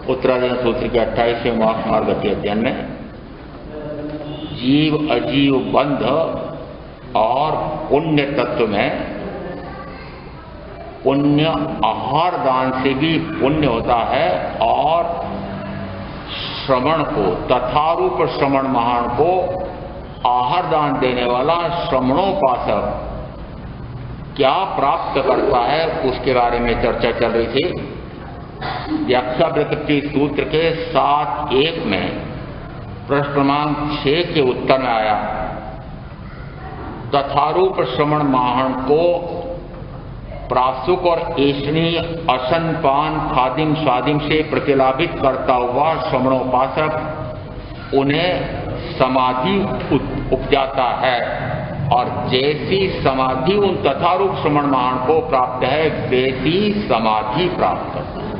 उत्तराधिकरण सूत्र के 28वें मोक्ष मार्ग के अध्ययन में जीव अजीव बंध और पुण्य तत्व में पुण्य आहार दान से भी पुण्य होता है और श्रवण को तथारूप श्रवण महान को आहार दान देने वाला श्रवणोपासक क्या प्राप्त करता है उसके बारे में चर्चा चल रही थी। व्याख्या प्रकृति सूत्र के 7.1 में प्रश्न क्रमांक 6 के उत्तर में आया तथारूप श्रवण महान को प्रासुक और ऐष्णी असन पान खादिम स्वादिम से प्रतिलाभित करता हुआ श्रवणोपासक उन्हें समाधि उपजाता है और जैसी समाधि उन तथारूप श्रवण महान को प्राप्त है वैसी समाधि प्राप्त करता है।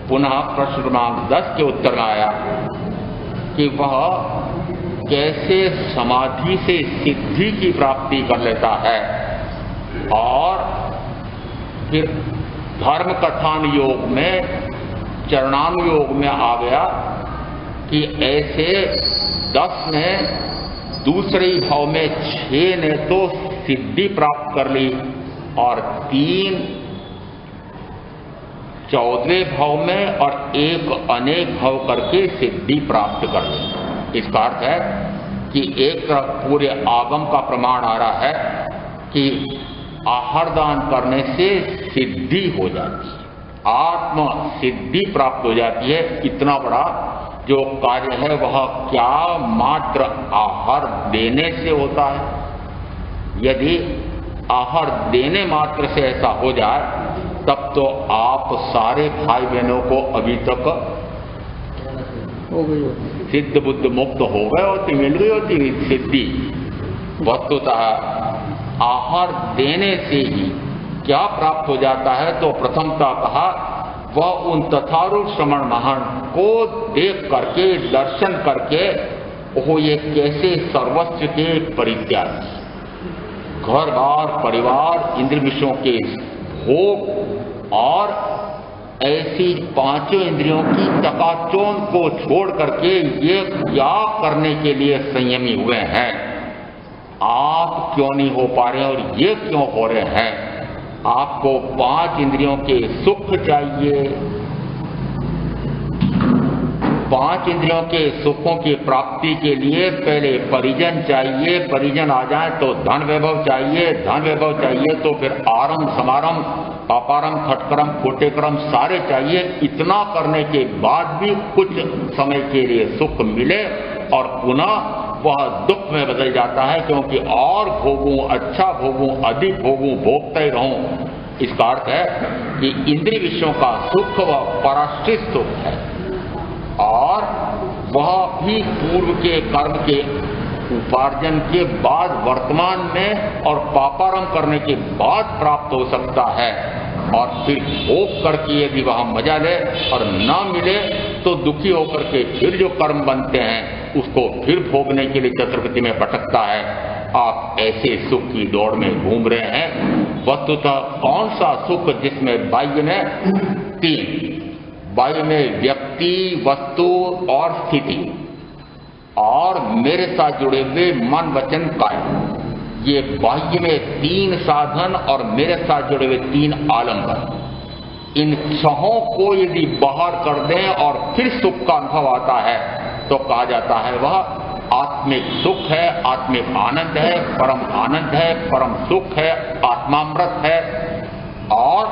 पुनः प्रश्न क्रमांक 10 के उत्तर में आया कि वह कैसे समाधि से सिद्धि की प्राप्ति कर लेता है और फिर धर्म कथान योग में चरणानुयोग में आ गया कि ऐसे 10 ने दूसरे भाव में 6 ने तो सिद्धि प्राप्त कर ली और 3 14वें भाव में और 1 अनेक भाव करके सिद्धि प्राप्त कर ली। इसका अर्थ है कि एक तरफ पूरे आगम का प्रमाण आ रहा है कि आहार दान करने से सिद्धि हो जाती है, आत्म सिद्धि प्राप्त हो जाती है। इतना बड़ा जो कार्य है वह क्या मात्र आहार देने से होता है। यदि आहार देने मात्र से ऐसा हो जाए तब तो आप सारे भाई बहनों को अभी तक हो गई सिद्ध बुद्ध मुक्त हो गए होती, मिल गई होती सिद्धि। वस्तुतः आहार देने से ही क्या प्राप्त हो जाता है तो प्रथमतः कहा वह उन तथारूप श्रवण महान को देख करके दर्शन करके वो ये कैसे सर्वस्व के परित्यागी घर बार परिवार इंद्र विषयों के भोग और ऐसी 5 इंद्रियों की चकाचौंध को छोड़ करके ये क्या करने के लिए संयमी हुए हैं, आप क्यों नहीं हो पा रहे और ये क्यों हो रहे हैं। आपको 5 इंद्रियों के सुख चाहिए, 5 इंद्रियों के सुखों की प्राप्ति के लिए पहले परिजन चाहिए, परिजन आ जाए तो धन वैभव चाहिए, धन वैभव चाहिए तो फिर आरंभ समारंभ पापारम खटकरम कोटेकरम सारे चाहिए। इतना करने के बाद भी कुछ समय के लिए सुख मिले और पुनः वह दुख में बदल जाता है क्योंकि और भोगूं, अच्छा भोगूं, अधिक भोगूं, भोगता ही रहूं। इसका अर्थ है कि इंद्रिय विषयों का सुख वह पराश्रित सुख है और वह भी पूर्व के कर्म के उपार्जन के बाद वर्तमान में और पापारम करने के बाद प्राप्त हो सकता है। और फिर भोग करके यदि वह मजा ले और न मिले तो दुखी होकर के फिर जो कर्म बनते हैं उसको फिर भोगने के लिए चतुर्गति में भटकता है। आप ऐसे सुख की दौड़ में घूम रहे हैं। वस्तुतः कौन सा सुख जिसमें बाह्य में 3 बाह्य में व्यक्ति, वस्तु और स्थिति और मेरे साथ जुड़े हुए मन वचन काया, ये बाह्य में 3 साधन और मेरे साथ जुड़े हुए 3 आलम्बन। इन 6 को यदि बाहर कर दें और फिर सुख का अनुभव आता है तो कहा जाता है वह आत्मिक सुख है, आत्मिक आनंद है, परम सुख है, आत्मामृत है और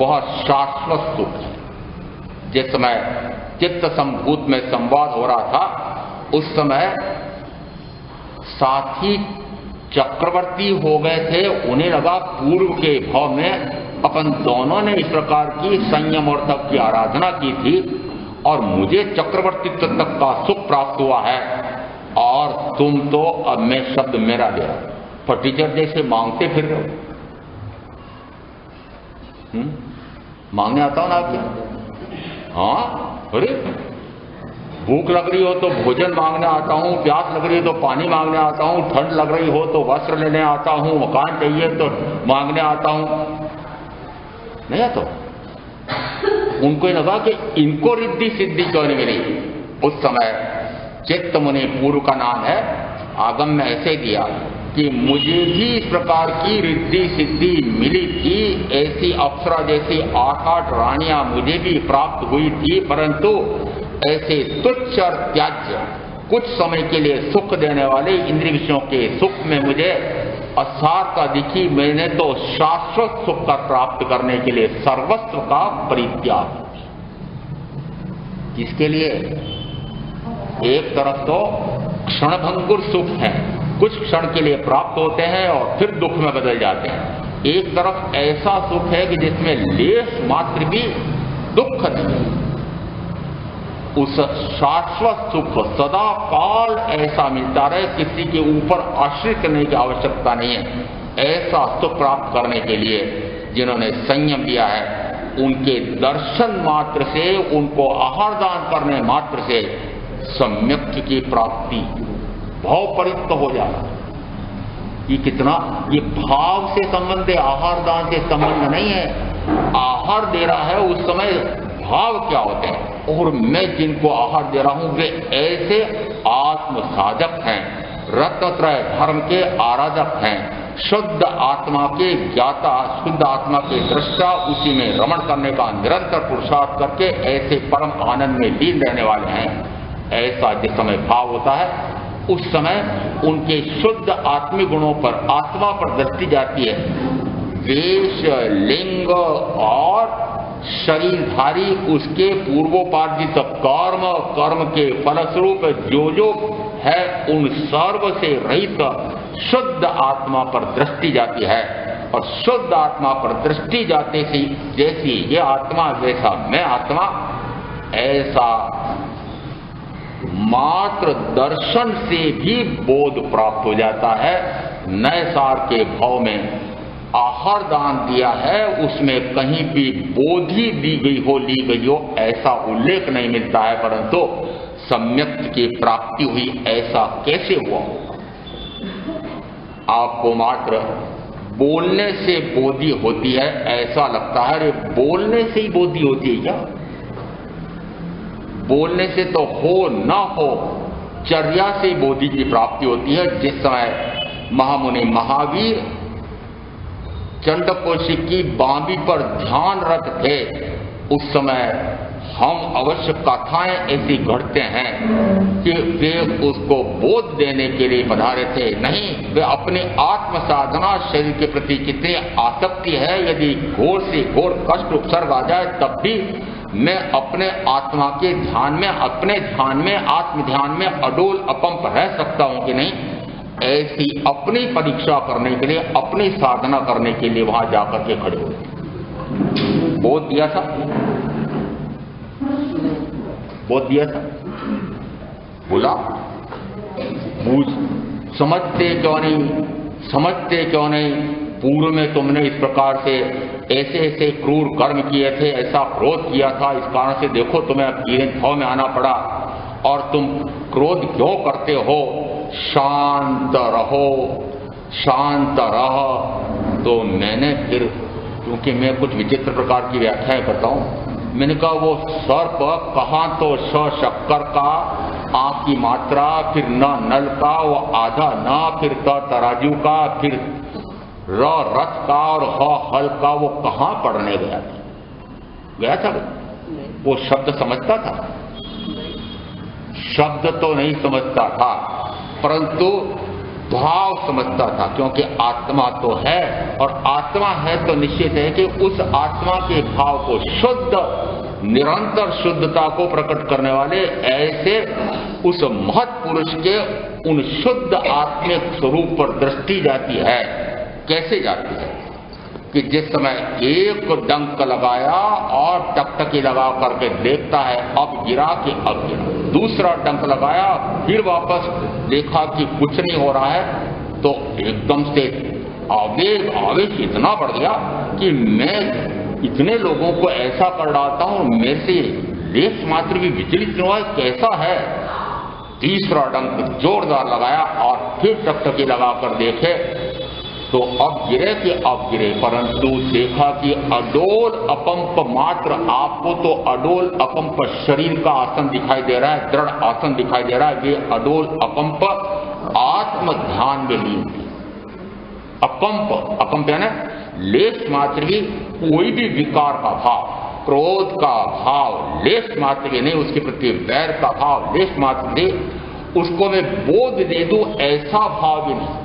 वह शाश्वत सुख है। जिस समय चित्त संभूत में संवाद हो रहा था उस समय साथी चक्रवर्ती हो गए थे। उन्हें लगा पूर्व के भाव में अपन दोनों ने इस प्रकार की संयम और तप की आराधना की थी और मुझे चक्रवर्तीत्व तक का सुख प्राप्त हुआ है और तुम तो अब मैं शब्द मेरा गया फटीचर जैसे मांगते फिर रहे हो। मांगने आता हूं ना आपके? हाँ, अरे भूख लग रही हो तो भोजन मांगने आता हूँ, प्यास लग रही हो तो पानी मांगने आता हूँ, ठंड लग रही हो तो वस्त्र लेने आता हूँ, मकान चाहिए तो मांगने आता हूँ। नहीं आता उनको ये लगा कि इनको रिद्धि सिद्धि क्यों नहीं मिली। उस समय चित्त मुनि, पूर्व का नाम है, आगम में ऐसे दिया कि मुझे भी इस प्रकार की रिद्धि सिद्धि मिली थी, ऐसी अप्सरा जैसी 8-8 रानियां मुझे भी प्राप्त हुई थी, परंतु ऐसे तुच्छ और त्याज्य कुछ समय के लिए सुख देने वाले इंद्रिय विषयों के सुख में मुझे असार का दिखी। मैंने तो शाश्वत सुख का प्राप्त करने के लिए सर्वस्व का परित्याग। किसके लिए? एक तरफ तो क्षणभंगुर सुख है, कुछ क्षण के लिए प्राप्त होते हैं और फिर दुख में बदल जाते हैं। एक तरफ ऐसा सुख है कि जिसमें लेश मात्र भी दुख नहीं। उस शाश्वत सुख सदा काल ऐसा मिलता रहे, किसी के ऊपर आश्रित करने की आवश्यकता नहीं है। ऐसा सुख प्राप्त करने के लिए जिन्होंने संयम दिया है, उनके दर्शन मात्र से, उनको आहार दान करने मात्र से सम्यक की प्राप्ति, भाव परित्त हो जाना। ये कितना, ये भाव से संबंध है, आहार दान से संबंध नहीं है। आहार दे रहा है उस समय भाव क्या होते हैं, और मैं जिनको आहार दे रहा हूं वे ऐसे आत्म साधक हैं, रत्नत्रय धर्म के आराधक हैं, शुद्ध आत्मा के ज्ञाता, शुद्ध आत्मा के दृष्टा, उसी में रमण करने का निरंतर पुरुषार्थ करके ऐसे परम आनंद में लीन रहने वाले हैं। ऐसा जिस समय भाव होता है उस समय उनके शुद्ध आत्मिक गुणों पर, आत्मा पर दृष्टि जाती है। वेश, लिंग और शरीरधारी उसके पूर्वोपार्जित कर्म, कर्म के फलस्वरूप जो है, उन सर्व से रहित शुद्ध आत्मा पर दृष्टि जाती है। और शुद्ध आत्मा पर दृष्टि जाते से जैसी ये आत्मा वैसा मैं आत्मा, ऐसा मात्र दर्शन से भी बोध प्राप्त हो जाता है। नए सार के भाव में आहार दान दिया है, उसमें कहीं भी बोधि दी गई हो, ली गई हो, ऐसा उल्लेख नहीं मिलता है, परंतु सम्यक की प्राप्ति हुई ऐसा कैसे हुआ? आपको मात्र बोलने से बोधि होती है ऐसा लगता है। अरे बोलने से ही बोधि होती है क्या? बोलने से तो हो ना हो, चर्या से बोधि की प्राप्ति होती है। जिस समय महामुनि महावीर चंडकोशी की बांबी पर ध्यान रत थे, उस समय हम अवश्य कथाएं ऐसी घड़ते हैं कि वे उसको बोध देने के लिए पधारे थे। नहीं, वे अपनी आत्म साधना, शरीर के प्रति कितनी आसक्ति है, यदि घोर से घोर कष्ट उपसर्ग आ जाए तब भी मैं अपने आत्मा के ध्यान में, अपने ध्यान में, आत्म ध्यान में अडोल अपंप रह सकता हूं कि नहीं, ऐसी अपनी परीक्षा करने के लिए, अपनी साधना करने के लिए वहां जाकर के खड़े हुए। बोध दिया था, बोध दिया था, बोला बूझ, समझते क्यों नहीं, समझते क्यों नहीं? पूर्व में तुमने इस प्रकार से ऐसे ऐसे क्रूर कर्म किए थे, ऐसा क्रोध किया था, इस कारण से देखो तुम्हें अब गिरन भाव में आना पड़ा, और तुम क्रोध क्यों करते हो? शांत रहो, शांत रहो। तो मैंने फिर, क्योंकि मैं कुछ विचित्र प्रकार की व्याख्याएं करता हूं, मैंने कहा वो सर्प कहाँ तो शक्कर का, आंख की मात्रा, फिर न नल का, वो आधा न, फिर तराजू का, फिर रथ का और हल का, वो कहाँ पढ़ने गया था? गया था वो शब्द समझता था? शब्द तो नहीं समझता था, परंतु भाव समझता था, क्योंकि आत्मा तो है, और आत्मा है तो निश्चित है कि उस आत्मा के भाव को, शुद्ध निरंतर शुद्धता को प्रकट करने वाले ऐसे उस महत् पुरुष के उन शुद्ध आत्मिक स्वरूप पर दृष्टि जाती है। कैसे जाती है? कि जिस समय एक डंक लगाया और टकटकी लगा करके देखता है, अब गिरा कि अब गिरा, दूसरा डंक लगाया, फिर वापस देखा कि कुछ नहीं हो रहा है, तो एकदम से आवेश इतना बढ़ गया कि मैं इतने लोगों को ऐसा कर डालता हूं, मेरे से लेस मात्र भी विचलित हुआ, कैसा है? तीसरा डंक जोरदार लगाया और फिर टकटकी लगाकर देखे तो अब गिरे कि अब गिरे, परंतु देखा कि अडोल अकंप मात्र, आपको तो अडोल अकंप शरीर का आसन दिखाई दे रहा है, दृढ़ आसन दिखाई दे रहा है, वे अडोल अकंप आत्म ध्यान में लीन थी। अकंप, अकंप यानी लेश मात्र भी कोई भी विकार का भाव, क्रोध का भाव लेश मात्र भी नहीं, उसके प्रति वैर का भाव लेश मात्र भी, उसको मैं बोध दे दूं ऐसा भाव भी नहीं।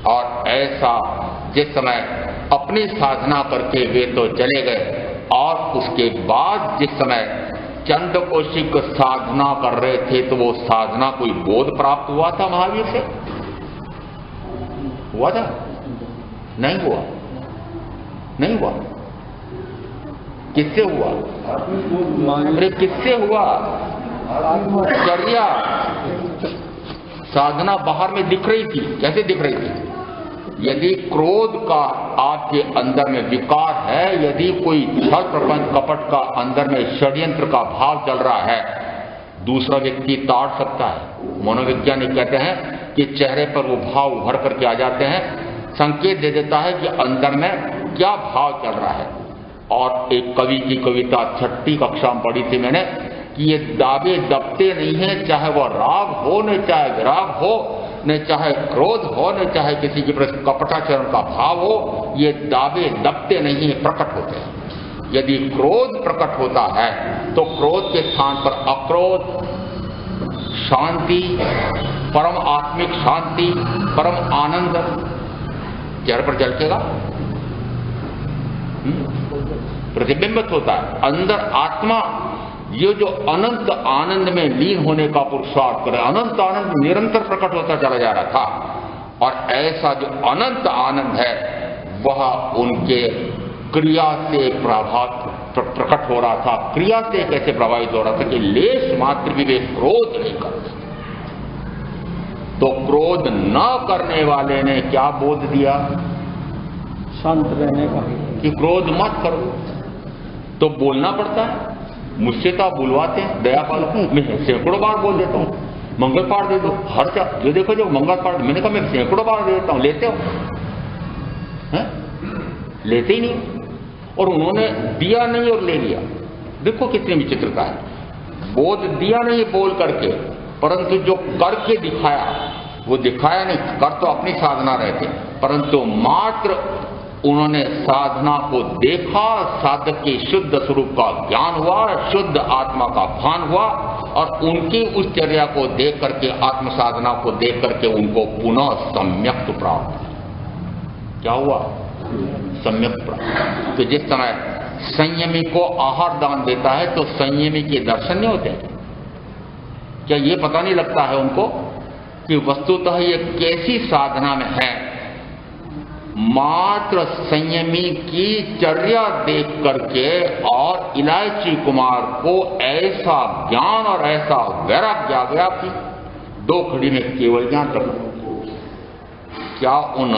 और ऐसा जिस समय अपनी साधना करके वे तो चले गए, और उसके बाद जिस समय चंद्रकोशिक साधना कर रहे थे तो वो साधना कोई बोध प्राप्त हुआ था महावीर से? हुआ था? नहीं हुआ, नहीं हुआ। किससे हुआ? अरे किससे हुआ? चर्या साधना बाहर में दिख रही थी। कैसे दिख रही थी? यदि क्रोध का आपके अंदर में विकार है, यदि कोई छल प्रपंच कपट का अंदर में षड्यंत्र का भाव चल रहा है, दूसरा व्यक्ति ताड़ सकता है। मनोवैज्ञानिक कहते हैं कि चेहरे पर वो भाव उभर करके आ जाते हैं, संकेत दे देता है कि अंदर में क्या भाव चल रहा है। और एक कवि की कविता 6ठी कक्षा में पढ़ी थी मैंने कि ये दावे दबते नहीं है, चाहे वह राग हो न चाहे विराग हो, न चाहे क्रोध हो, न चाहे किसी के प्रति कपटाचरण का भाव हो, ये दावे दबते नहीं है, प्रकट होते हैं। यदि क्रोध प्रकट होता है तो क्रोध के स्थान पर अक्रोध, शांति, परम आत्मिक शांति, परम आनंद चेहरे पर झलकेगा, प्रतिबिंबित होता है। अंदर आत्मा ये जो अनंत आनंद में लीन होने का पुरुषार्थ करे, अनंत आनंद निरंतर प्रकट होता चला जा रहा था। और ऐसा जो अनंत आनंद है वह उनके क्रिया से प्रकट हो रहा था। क्रिया से कैसे प्रभावित हो रहा था कि लेश मात्र भी वे क्रोध नहीं करते। तो क्रोध न करने वाले ने क्या बोध दिया? शांत रहने का, कि क्रोध मत करो। तो बोलना पड़ता है। मुझसे तो आप बुलवाते हैं दया पालो, मैं सैकड़ों बार बोल देता हूँ मंगल पाठ दे दो, हर ये देखो जो मंगल पाठ, मैंने कहा मैं सैकड़ों बार दे देता हूँ, लेते हो? है? लेते ही नहीं। और उन्होंने दिया नहीं और ले लिया। देखो कितनी विचित्रता है। बोध दिया नहीं बोल करके, परंतु जो करके दिखाया वो दिखाया नहीं। कर तो अपनी साधना रहे थे, परंतु मात्र उन्होंने साधना को देखा, साधक के शुद्ध स्वरूप का ज्ञान हुआ, शुद्ध आत्मा का भान हुआ, और उनकी उस चर्या को देख करके, आत्म साधना को देख करके उनको पुनः सम्यक प्राप्त। क्या हुआ? सम्यक प्राप्त। तो जिस समय संयमी को आहार दान देता है तो संयमी के दर्शन नहीं होते? क्या ये पता नहीं लगता है उनको कि वस्तुतः ये कैसी साधना में है? मात्र संयमी की चर्या देख करके और इलायची कुमार को ऐसा ज्ञान और ऐसा वैराग्य आ गया कि 2 घड़ी में केवल ज्ञान प्रकट। क्या उन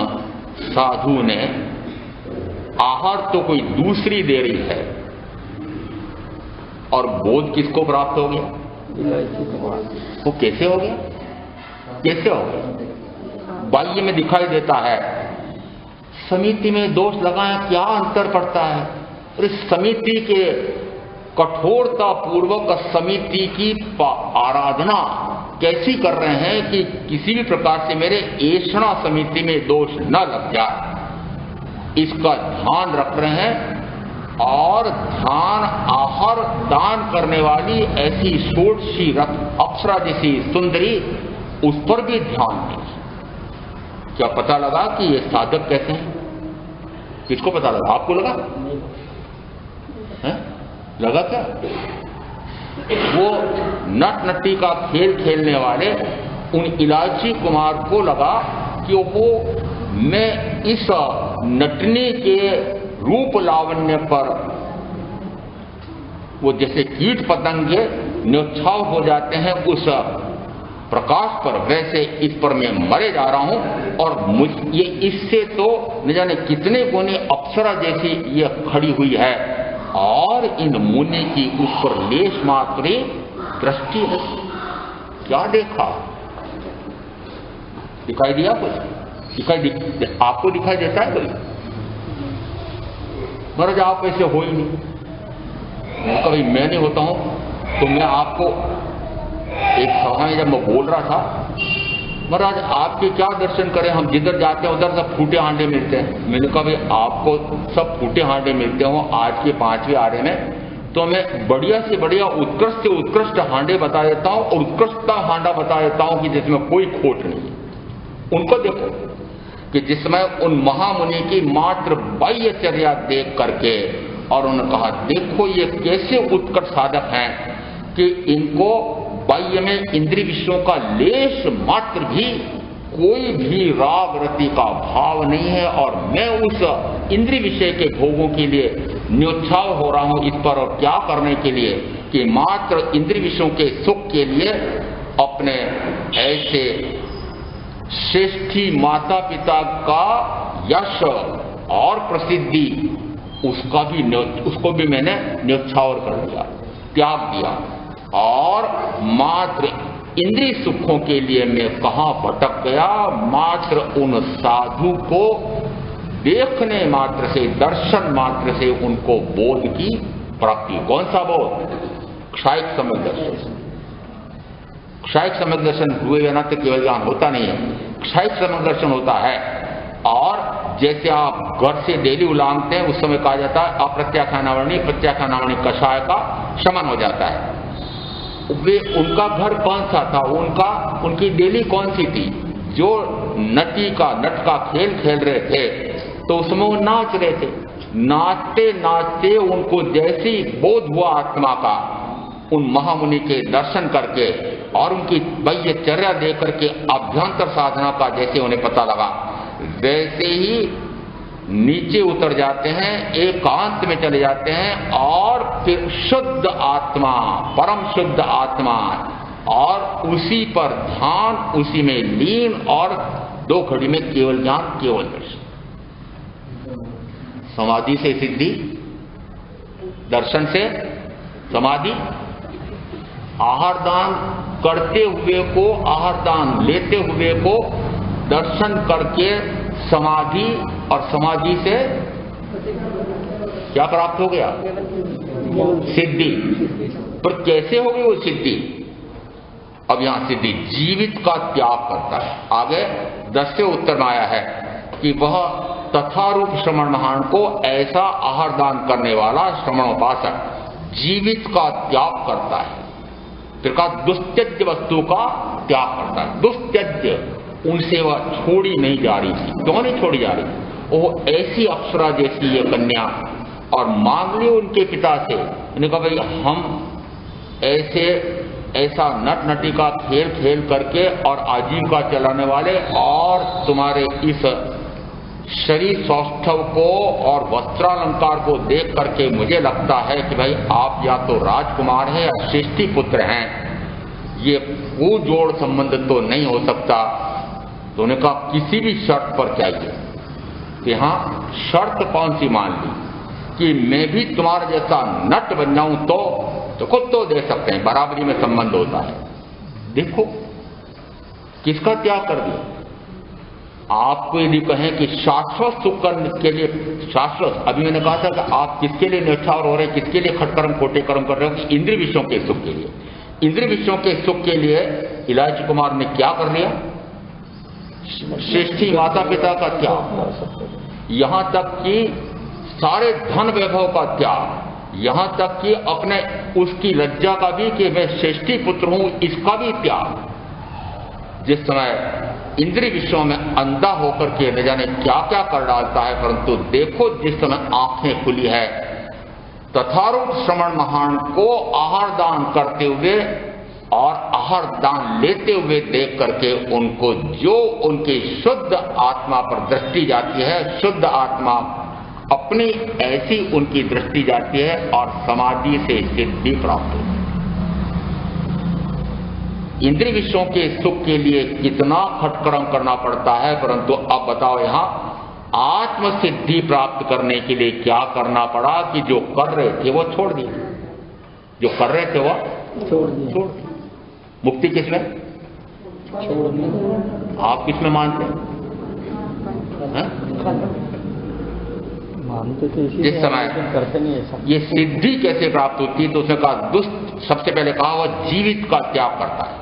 साधु ने आहार तो कोई दूसरी दे रही है, और बोध किसको प्राप्त हो गया? वो कैसे हो गया? कैसे हो गया? बाह्य में दिखाई देता है। समिति में दोष लगाएं, क्या अंतर पड़ता है? और इस समिति के कठोरता पूर्वक समिति की आराधना कैसी कर रहे हैं कि किसी भी प्रकार से मेरे ऐषणा समिति में दोष न लग जाए, इसका ध्यान रख रहे हैं। और ध्यान आहार दान करने वाली ऐसी षोडशी रथ अप्सरा जैसी सुंदरी, उस पर भी ध्यान नहीं। क्या पता लगा कि ये साधक कैसे हैं? किसको पता लगा? आपको लगा? है? लगा क्या? वो नट नट्टी का खेल खेलने वाले उन इलायची कुमार को लगा कि वो मैं इस नटने के रूप लावण्य पर, वो जैसे कीट पतंगे न्योछाव हो जाते हैं उस प्रकाश पर, वैसे इस पर मैं मरे जा रहा हूं। और ये इससे तो न जाने कितने गुने अप्सरा जैसी ये खड़ी हुई है, और इन मुनि की उस पर लेश मात्र दृष्टि है। क्या देखा? दिखाई दिया कुछ? आपको दिखाई देता है कोई? महाराज आप ऐसे हो ही नहीं। कभी मैं नहीं होता हूं तो मैं आपको एक सभा में जब मैं बोल रहा था, महाराज आपके क्या दर्शन करें, हम जिधर जाते हैं उधर सब फूटे हांडे मिलते हैं। मैंने कहा भाई आपको सब फूटे हांडे मिलते हो आज के 5वें आरे में, तो मैं बढ़िया से बढ़िया उत्कृष्ट से उत्कृष्ट हांडे बता देता हूं और उत्कृष्ट हांडा बता देता हूं कि जिसमें कोई खोट नहीं है। उनको देखो कि जिसमें उन महामुनि की मात्र बाह्यचर्या देख करके, और उन्होंने कहा देखो ये कैसे उत्कट साधक हैं कि इनको बाह्य में इंद्रिय विषयों का लेश मात्र भी कोई भी राग रति का भाव नहीं है, और मैं उस इंद्रिय विषय के भोगों के लिए न्योछाव हो रहा हूं इस पर, और क्या करने के लिए कि मात्र इंद्रिय विषयों के सुख के लिए अपने ऐसे श्रेष्ठी माता पिता का यश और प्रसिद्धि उसको भी मैंने न्योछावर कर दिया, त्याग दिया, और मात्र इंद्रिय सुखों के लिए मैं कहां भटक गया। मात्र उन साधु को देखने मात्र से, दर्शन मात्र से उनको बोध की प्राप्ति। कौन सा बोध? क्षायिक सम्यक दर्शन। क्षायिक सम्यक दर्शन हुए बिना तो केवल ज्ञान होता नहीं है, क्षायिक सम्यक दर्शन होता है। और जैसे आप घर से डेली उलांगते हैं, उस समय कहा जाता है अप्रत्याख्यानावरणी प्रत्याख्यानावरणी कषाय का शमन हो जाता है। वे उनका घर कौन सा था, उनकी डेली कौन सी थी? जो नट का खेल खेल रहे थे तो उसमें वो नाच रहे थे। नाचते नाचते उनको जैसी बोध हुआ आत्मा का, उन महामुनि के दर्शन करके और उनकी बाह्यचर्या देख करके अभ्यंतर साधना का जैसे उन्हें पता लगा, वैसे ही नीचे उतर जाते हैं, एकांत में चले जाते हैं, और फिर शुद्ध आत्मा, परम शुद्ध आत्मा, और उसी पर ध्यान, उसी में लीन, और 2 घड़ी में केवल ज्ञान, केवल दर्शन। समाधि से सिद्धि, दर्शन से समाधि। आहार दान करते हुए को, आहार दान लेते हुए को दर्शन करके समाधि, और समाधि से क्या प्राप्त हो गया? सिद्धि। पर कैसे होगी वो सिद्धि? अब यहां सिद्धि जीवित का त्याग करता है। आगे 10वें उत्तर में आया है कि वह तथारूप श्रमण महान को ऐसा आहार दान करने वाला श्रमणोपासक जीवित का त्याग करता है। फिर कहा दुस्त्यज्य वस्तु का त्याग करता है। दुस्त्यज्य, उनसे वह छोड़ी नहीं जा रही थी। क्यों नहीं छोड़ी जा रही? वो ऐसी अप्सरा जैसी ये कन्या, और मांग ली उनके पिता से। उन्होंने कहा भाई हम ऐसा नट नटी का खेल खेल करके और आजीविका चलाने वाले, और तुम्हारे इस शरीर सौष्ठव को और वस्त्रालंकार को देख करके मुझे लगता है कि भाई आप या तो राजकुमार हैं या श्रेष्ठी पुत्र हैं, ये वो जोड़ संबंध तो नहीं हो सकता। तो उन्होंने कहा किसी भी शर्त पर चाहिए। कि हाँ, शर्त कौन सी मान ली? कि मैं भी तुम्हारा जैसा नट बन जाऊं तो खुद तो दे सकते हैं, बराबरी में संबंध होता है। देखो किसका त्याग कर दिया। आपको यदि कहें कि शाश्वत सुख के लिए, शाश्वत, अभी मैंने कहा था कि आप किसके लिए न्यौछावर हो रहे हैं, किसके लिए खटकर्म खोटे कर्म कर रहे हो? कि इंद्रिय विषयों के सुख के लिए। इंद्रिय विषयों के सुख के लिए इलायची कुमार ने क्या कर लिया? श्रेष्ठी माता पिता का त्याग, यहां तक कि सारे धन वैभव का त्याग, यहां तक कि अपने उसकी लज्जा का भी कि मैं श्रेष्ठी पुत्र हूं, इसका भी त्याग। जिस समय इंद्रिय विषयों में अंधा होकर के न जाने क्या क्या कर डालता है, परंतु देखो जिस समय आंखें खुली है, तथारूप श्रमण महान को आहार दान करते हुए और आहार दान लेते हुए देख करके उनको जो उनकी शुद्ध आत्मा पर दृष्टि जाती है, शुद्ध आत्मा अपनी ऐसी उनकी दृष्टि जाती है और समाधि से सिद्धि प्राप्त होती है। इंद्रिय विषयों के सुख के लिए कितना खटकर्म करना पड़ता है, परंतु अब बताओ यहां आत्म सिद्धि प्राप्त करने के लिए क्या करना पड़ा कि जो कर रहे थे वो छोड़ दिए, जो कर रहे थे वो छोड़ दिए। मुक्ति किसमें? आप किसमें मानते हैं? हैं? मानते तो इसी जिस में समय हैं, लेकिन करते नहीं ऐसा। ये सिद्धि कैसे प्राप्त होती है, तो उसने कहा दुष्ट, सबसे पहले कहा वह जीवित का त्याग करता है,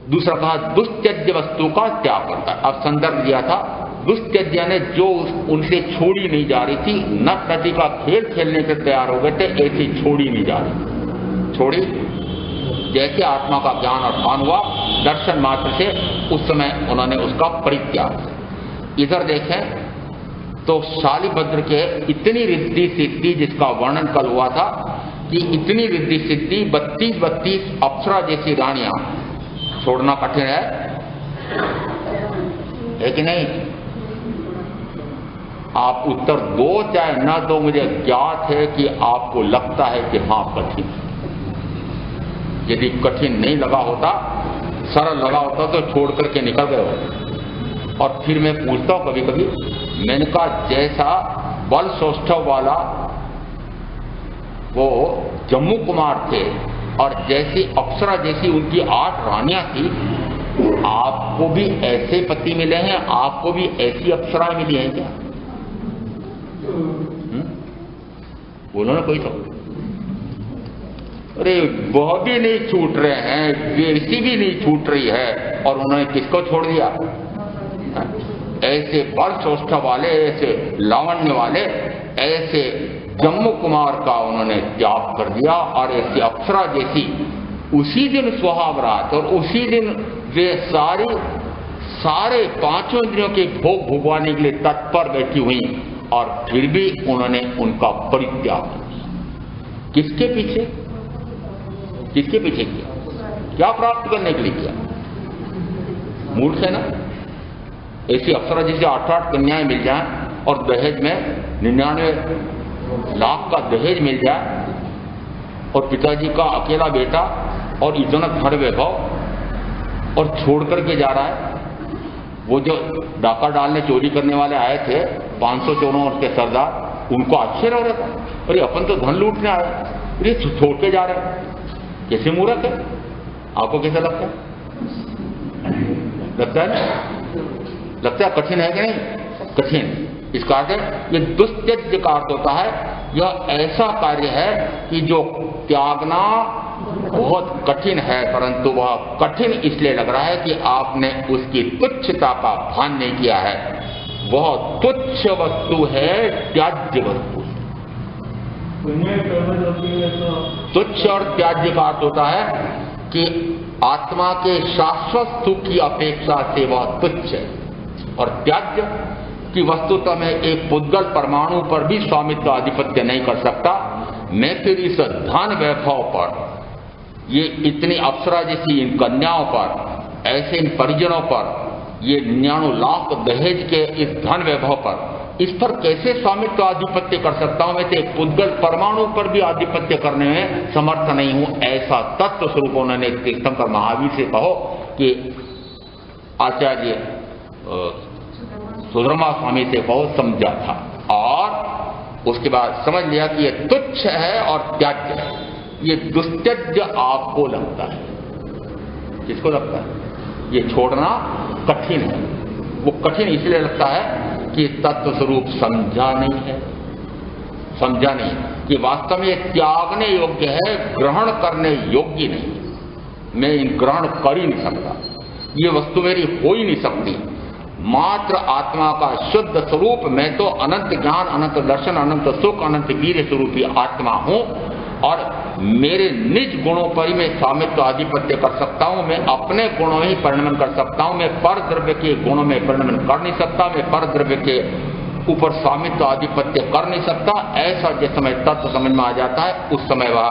दूसरा कहा दुष्त्यज्य वस्तु का त्याग करता है। अब संदर्भ दिया था दुष्त्यज्य ने जो उनसे छोड़ी नहीं जा रही थी, नट नटी का खेल खेलने के तैयार हो गए थे, ऐसी छोड़ी नहीं जा रही, छोड़ी जैसे आत्मा का ज्ञान और भान हुआ दर्शन मात्र से, उस समय उन्होंने उसका परित्याग। इधर देखें तो शालिभद्र के इतनी रिद्धि सिद्धि जिसका वर्णन कल हुआ था कि इतनी रिद्धि सिद्धि 32 अप्सरा जैसी रानियां छोड़ना कठिन है कि नहीं? आप उत्तर दो चाहे न दो, मुझे ज्ञात है कि आपको लगता है कि हाँ कठिन। यदि कठिन नहीं लगा होता, सरल लगा होता तो छोड़ करके निकल गए हो। और फिर मैं पूछता हूं कभी कभी, मैंने कहा जैसा बल सौष्ठव वाला वो जम्मू कुमार थे और जैसी अप्सरा जैसी उनकी 8 रानियां थी, आपको भी ऐसे पति मिले हैं, आपको भी ऐसी अप्सराएं मिली हैं क्या? बोलो ना कोई तो। अरे वह भी नहीं छूट रहे हैं, बेसी भी नहीं छूट रही है, और उन्होंने किसको छोड़ दिया? ऐसे बल सौष्ठव वाले, ऐसे लावण्य वाले, ऐसे जम्मू कुमार का उन्होंने त्याग कर दिया, और ऐसी अप्सरा जैसी उसी दिन सुहाग रात और उसी दिन वे सारे 5 इंद्रियों के भोग भोगवाने के लिए तत्पर बैठी हुई, और फिर भी उन्होंने उनका परित्याग किया। किसके पीछे? किसके पीछे किया? क्या प्राप्त करने के लिए किया? मूर्ख है ना। ऐसी अप्सरा जैसे 8 कन्याएं मिल जाए और दहेज में 99 लाख का दहेज मिल जाए, और पिताजी का अकेला बेटा और इतना धन वैभव, और छोड़ करके जा रहा है। वो जो डाका डालने चोरी करने वाले आए थे 500 चोरों और उसके सरदार, उनको आश्चर्य हो रहा था, अरे अपन तो धन लूटने आए, अरे छोड़ के जा रहे हैं, कैसे मूर्ख है? आपको कैसा लगता है? लगता है ना? लगता है कठिन है कि नहीं? कठिन। इसका अर्थ है ये दुष्त्यज्य का अर्थ होता है, यह ऐसा कार्य है कि जो त्यागना बहुत कठिन है, परंतु वह कठिन इसलिए लग रहा है कि आपने उसकी तुच्छता का भान नहीं किया है। वह तुच्छ वस्तु है, त्याज्य वस्तु। तुच्छ और त्याज्य का अर्थ होता है कि आत्मा के शाश्वत सुख की अपेक्षा से वह तुच्छ है, और त्याज्य कि वस्तुतः मैं एक पुद्गल परमाणु पर भी स्वामित्व आधिपत्य नहीं कर सकता। मैं फिर इस धन वैभव पर, ये इतनी अप्सरा जैसी इन कन्याओं पर, ऐसे इन परिजनों पर, ये 99 लाख दहेज के इस धन वैभव पर, इस पर कैसे स्वामित्व आधिपत्य कर सकता हूं? मैं तो एक पुद्गल परमाणु पर भी आधिपत्य करने में समर्थ नहीं हूं। ऐसा तत्व स्वरूप उन्होंने तीर्थंकर महावीर से कहो कि आचार्य सुधर्मा स्वामी से बहुत समझा था, और उसके बाद समझ लिया कि ये तुच्छ है और त्याज्य है। ये दुस्त्यज्य आपको लगता है। किसको लगता है? ये छोड़ना कठिन है। वो कठिन इसलिए लगता है कि तत्व स्वरूप समझा नहीं है, समझा नहीं कि वास्तव में ये त्यागने योग्य है, ग्रहण करने योग्य नहीं। मैं इन ग्रहण कर ही नहीं सकता, ये वस्तु मेरी हो ही नहीं सकती। मात्र आत्मा का शुद्ध स्वरूप, मैं तो अनंत ज्ञान, अनंत दर्शन, अनंत सुख, अनंत वीर्य स्वरूपी आत्मा हूं, और मेरे निज गुणों पर ही मैं स्वामित्व आधिपत्य कर सकता हूं। मैं अपने गुणों ही परिणमन कर सकता हूं। मैं पर द्रव्य के गुणों में परिणमन कर नहीं सकता। मैं पर द्रव्य के ऊपर स्वामित्व आधिपत्य कर नहीं सकता। ऐसा जिस समय तत्व समझ में आ जाता है, उस समय वह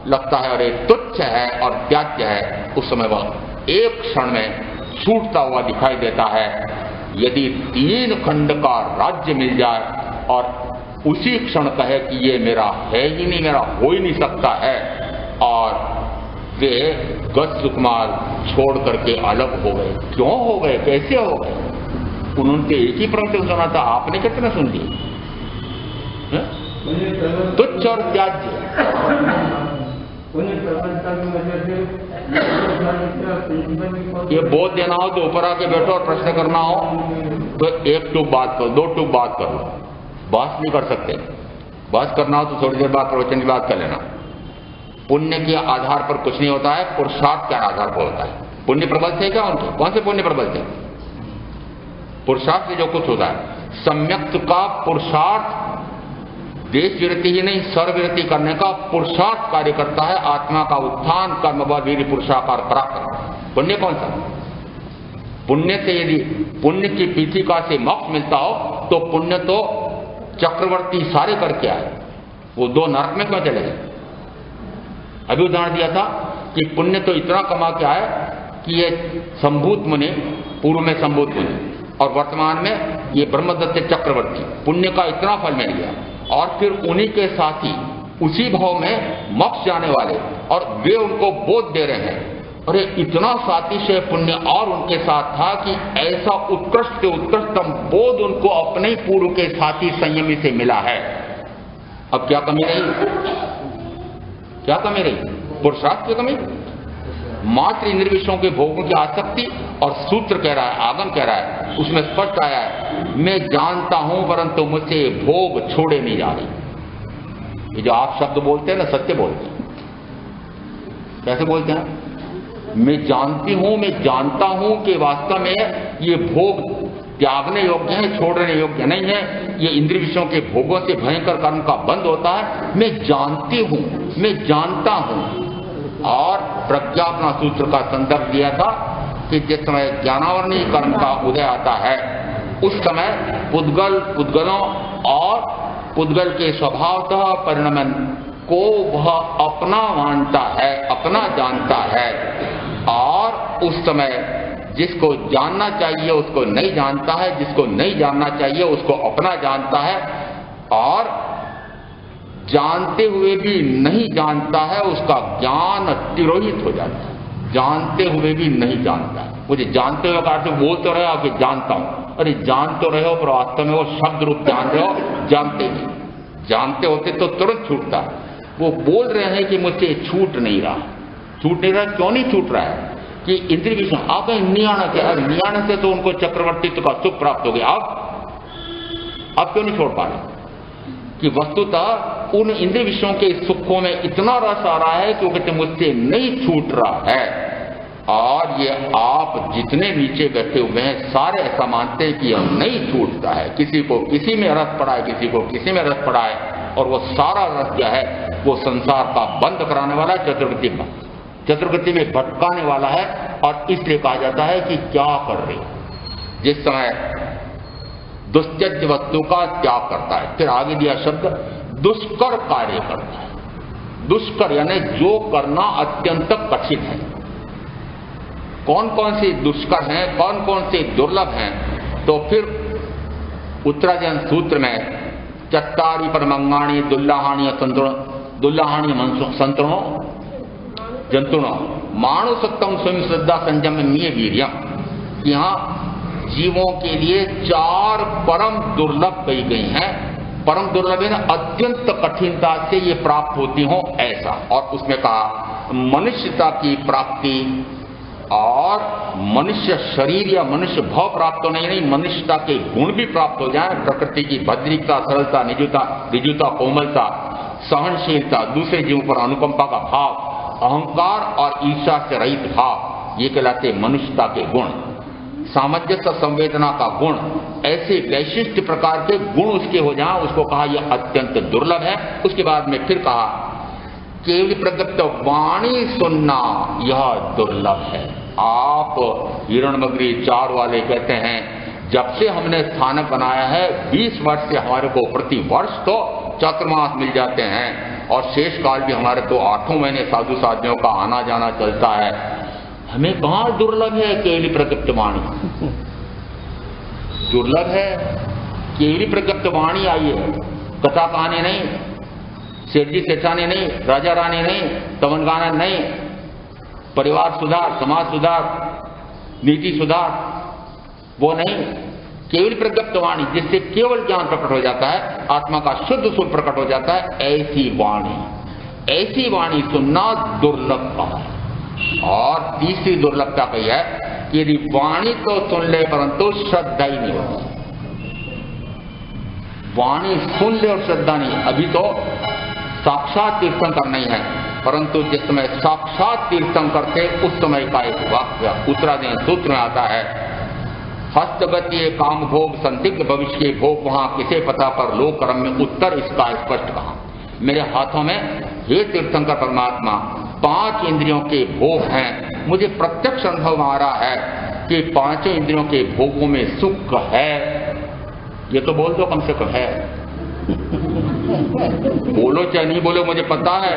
लगता है अरे तुच्छ है और त्याज्य है। उस समय वह एक क्षण में छूटता हुआ दिखाई देता है। यदि 3 खंड का राज्य मिल जाए और उसी क्षण कहे कि ये मेरा है ही नहीं, मेरा हो ही नहीं सकता है, और वे गज सुकुमार छोड़ करके अलग हो गए। क्यों हो गए? कैसे हो गए? उन्होंने एक ही प्रश्न सुना था, आपने कितना सुन लिया? तुच्छ और त्याज्य ये बोध देना हो तो ऊपर आके बैठो और प्रश्न करना हो तो एक टूक बात करो, 2 टूक बात कर लो। बहस नहीं कर सकते। बहस करना हो तो थोड़ी देर बाद प्रवचन की बात कर लेना। पुण्य के आधार पर कुछ नहीं होता है, पुरुषार्थ के आधार पर होता है। पुण्य प्रबल थे क्या उनके? कौन से पुण्य प्रबल थे? पुरुषार्थ से जो कुछ होता है। सम्यक्त का पुरुषार्थ देश विरति ही नहीं, सर्वविरति करने का पुरुषार्थ कार्य करता है। आत्मा का उत्थान, कर्म व वीर पुरुषाकार पराक्रम। पुण्य कौन सा? पुण्य से यदि पुण्य की पीठिका से मोक्ष मिलता हो तो पुण्य तो चक्रवर्ती सारे करके आए, वो 2 नरक में क्यों चले गए? अभी उदाहरण दिया था कि पुण्य तो इतना कमा के आए कि ये संभूत मुनि, पूर्व में संभूत मुनि और वर्तमान में ये ब्रह्मदत्त चक्रवर्ती, पुण्य का इतना फल मिल गया। और फिर उन्हीं के साथी उसी भाव में मोक्ष जाने वाले, और वे उनको बोध दे रहे हैं। और ये इतना सातिशय पुण्य और उनके साथ था कि ऐसा उत्कृष्ट से उत्कृष्टतम बोध उनको अपने पूर्व के साथी संयमी से मिला है। अब क्या कमी रही? क्या कमी रही? पुरुषार्थ की कमी। मात्र इंद्रिय विषयों के भोगों की आसक्ति। और सूत्र कह रहा है, आगम कह रहा है, उसमें स्पष्ट आया है, मैं जानता हूं परंतु मुझसे भोग छोड़े नहीं जा रही। ये जो आप शब्द बोलते हैं ना, सत्य बोलते हैं। कैसे बोलते हैं? मैं जानती हूं, मैं जानता हूं कि वास्तव में ये भोग त्यागने योग्य है, छोड़ने योग्य नहीं है। ये इंद्रिय विषयों के भोगों से भयंकर कर्म का बंध होता है। मैं जानती हूं, मैं जानता हूं। और प्रज्ञापना सूत्र का संदर्भ दिया था कि जिस समय ज्ञानावरणीय कर्म का उदय आता है उस समय पुद्गल, पुद्गलों और पुद्गल के स्वभावतः परिणमन को वह अपना मानता है, अपना जानता है। और उस समय जिसको जानना चाहिए उसको नहीं जानता है, जिसको नहीं जानना चाहिए उसको अपना जानता है। और जानते हुए भी नहीं जानता है, उसका ज्ञान तिरोहित हो जाता है। जानते हुए भी नहीं जानता है। मुझे जानते हुए कहा बोल तो रहे हो कि जानता हूं। अरे जान तो रहे हो पर वास्तव में वो शब्द रूप जान रहे हो, जानते नहीं। जानते होते तो तुरंत छूटता है। वो बोल रहे हैं कि मुझसे छूट नहीं रहा। छूट नहीं रहा, क्यों नहीं छूट रहा है? कि इंद्रिय विषय आप नियाणा के, नियाणा से तो उनको चक्रवर्तित्व का सुख प्राप्त हो गया। अब क्यों नहीं छोड़ पा रहे? कि वस्तुतः उन इंद्रिय विषयों के सुखों में इतना रस आ रहा है कि वो कहते मुझसे नहीं छूट रहा है। और ये आप जितने नीचे बैठे हुए हैं सारे ऐसा मानते हैं कि यह नहीं छूटता है। किसी को किसी में रस पड़ा है, किसी को किसी में रस पड़ा है। और वो सारा रस क्या है? वो संसार का बंद कराने वाला है, चतुर्गति में भटकाने वाला है। और इसलिए कहा जाता है कि क्या कर रहे हो? जिस समय दुष्त्यज्य वस्तु का त्याग करता है, फिर आगे दिया शब्द दुष्कर कार्य करता है। दुष्कर यानी जो करना अत्यंत कठिन है। कौन कौन से दुष्कर हैं, कौन कौन से दुर्लभ हैं? तो फिर उत्तराजन सूत्र में चत्तारी परमंगाणी दुल्लाहाणी संतरणों जंतुणों माणु सत्तम स्वयं श्रद्धा संयम में वीर्यम। यहाँ जीवों के लिए 4 परम दुर्लभ कही गई हैं। परम दुर्लभ है ना, अत्यंत कठिनता से ये प्राप्त होती हो ऐसा। और उसमें कहा मनुष्यता की प्राप्ति और मनुष्य शरीर या मनुष्य भाव प्राप्त होने नहीं, मनुष्यता के गुण भी प्राप्त हो जाए। प्रकृति की भद्रिकता, सरलता, निजुता, कोमलता, सहनशीलता, दूसरे जीवों पर अनुकंपा का भाव, अहंकार और ईर्ष्या से रहित भाव, ये कहलाते मनुष्यता के गुण। सामंजस्य संवेदना का गुण, ऐसे वैशिष्ट प्रकार के गुण उसके हो जाए, उसको कहा यह अत्यंत दुर्लभ है। उसके बाद में फिर कहा केवल प्रदत्त वाणी सुनना यह दुर्लभ है। आप हिरणमगरी 4 वाले कहते हैं जब से हमने स्थानक बनाया है 20 वर्ष से हमारे को प्रति वर्ष तो चातुर्मास मिल जाते हैं और शेष काल भी हमारे तो 8 महीने साधु साधियों का आना जाना चलता है। हमें कहाँ दुर्लभ है केवली प्रदत्त वाणी? दुर्लभ है केवली प्रदत्त वाणी आई है। कथा कहानी नहीं, सेठ जी सेठानी नहीं, राजा रानी नहीं, तमन गाना नहीं, परिवार सुधार, समाज सुधार, नीति सुधार, वो नहीं। केवल प्रज्ञप्त वाणी जिससे केवल ज्ञान प्रकट हो जाता है, आत्मा का शुद्ध सुर प्रकट हो जाता है, ऐसी वाणी। ऐसी वाणी सुनना दुर्लभ कहा। और तीसरी दुर्लभता कही है कि यदि वाणी तो सुन ले परंतु श्रद्धा ही नहीं होती। वाणी सुन ले और श्रद्धा नहीं। अभी तो साक्षात तीर्थंकर नहीं है, परंतु जिस समय साक्षात तीर्थंकर थे उस समय का एक वाक्य उत्तराधीन सूत्र में आता है, हस्तगति काम भोग संदिग्ध भविष्य के भोग वहां किसे पता पर लोक कर्म में उत्तर इसका स्पष्ट कहा। मेरे हाथों में हे तीर्थंकर परमात्मा 5 इंद्रियों के भोग हैं। मुझे प्रत्यक्ष अनुभव आ रहा है कि 5 इंद्रियों के भोगों में सुख है। ये तो बोल दो कम से कम है। बोलो चाहे नहीं बोलो मुझे पता है,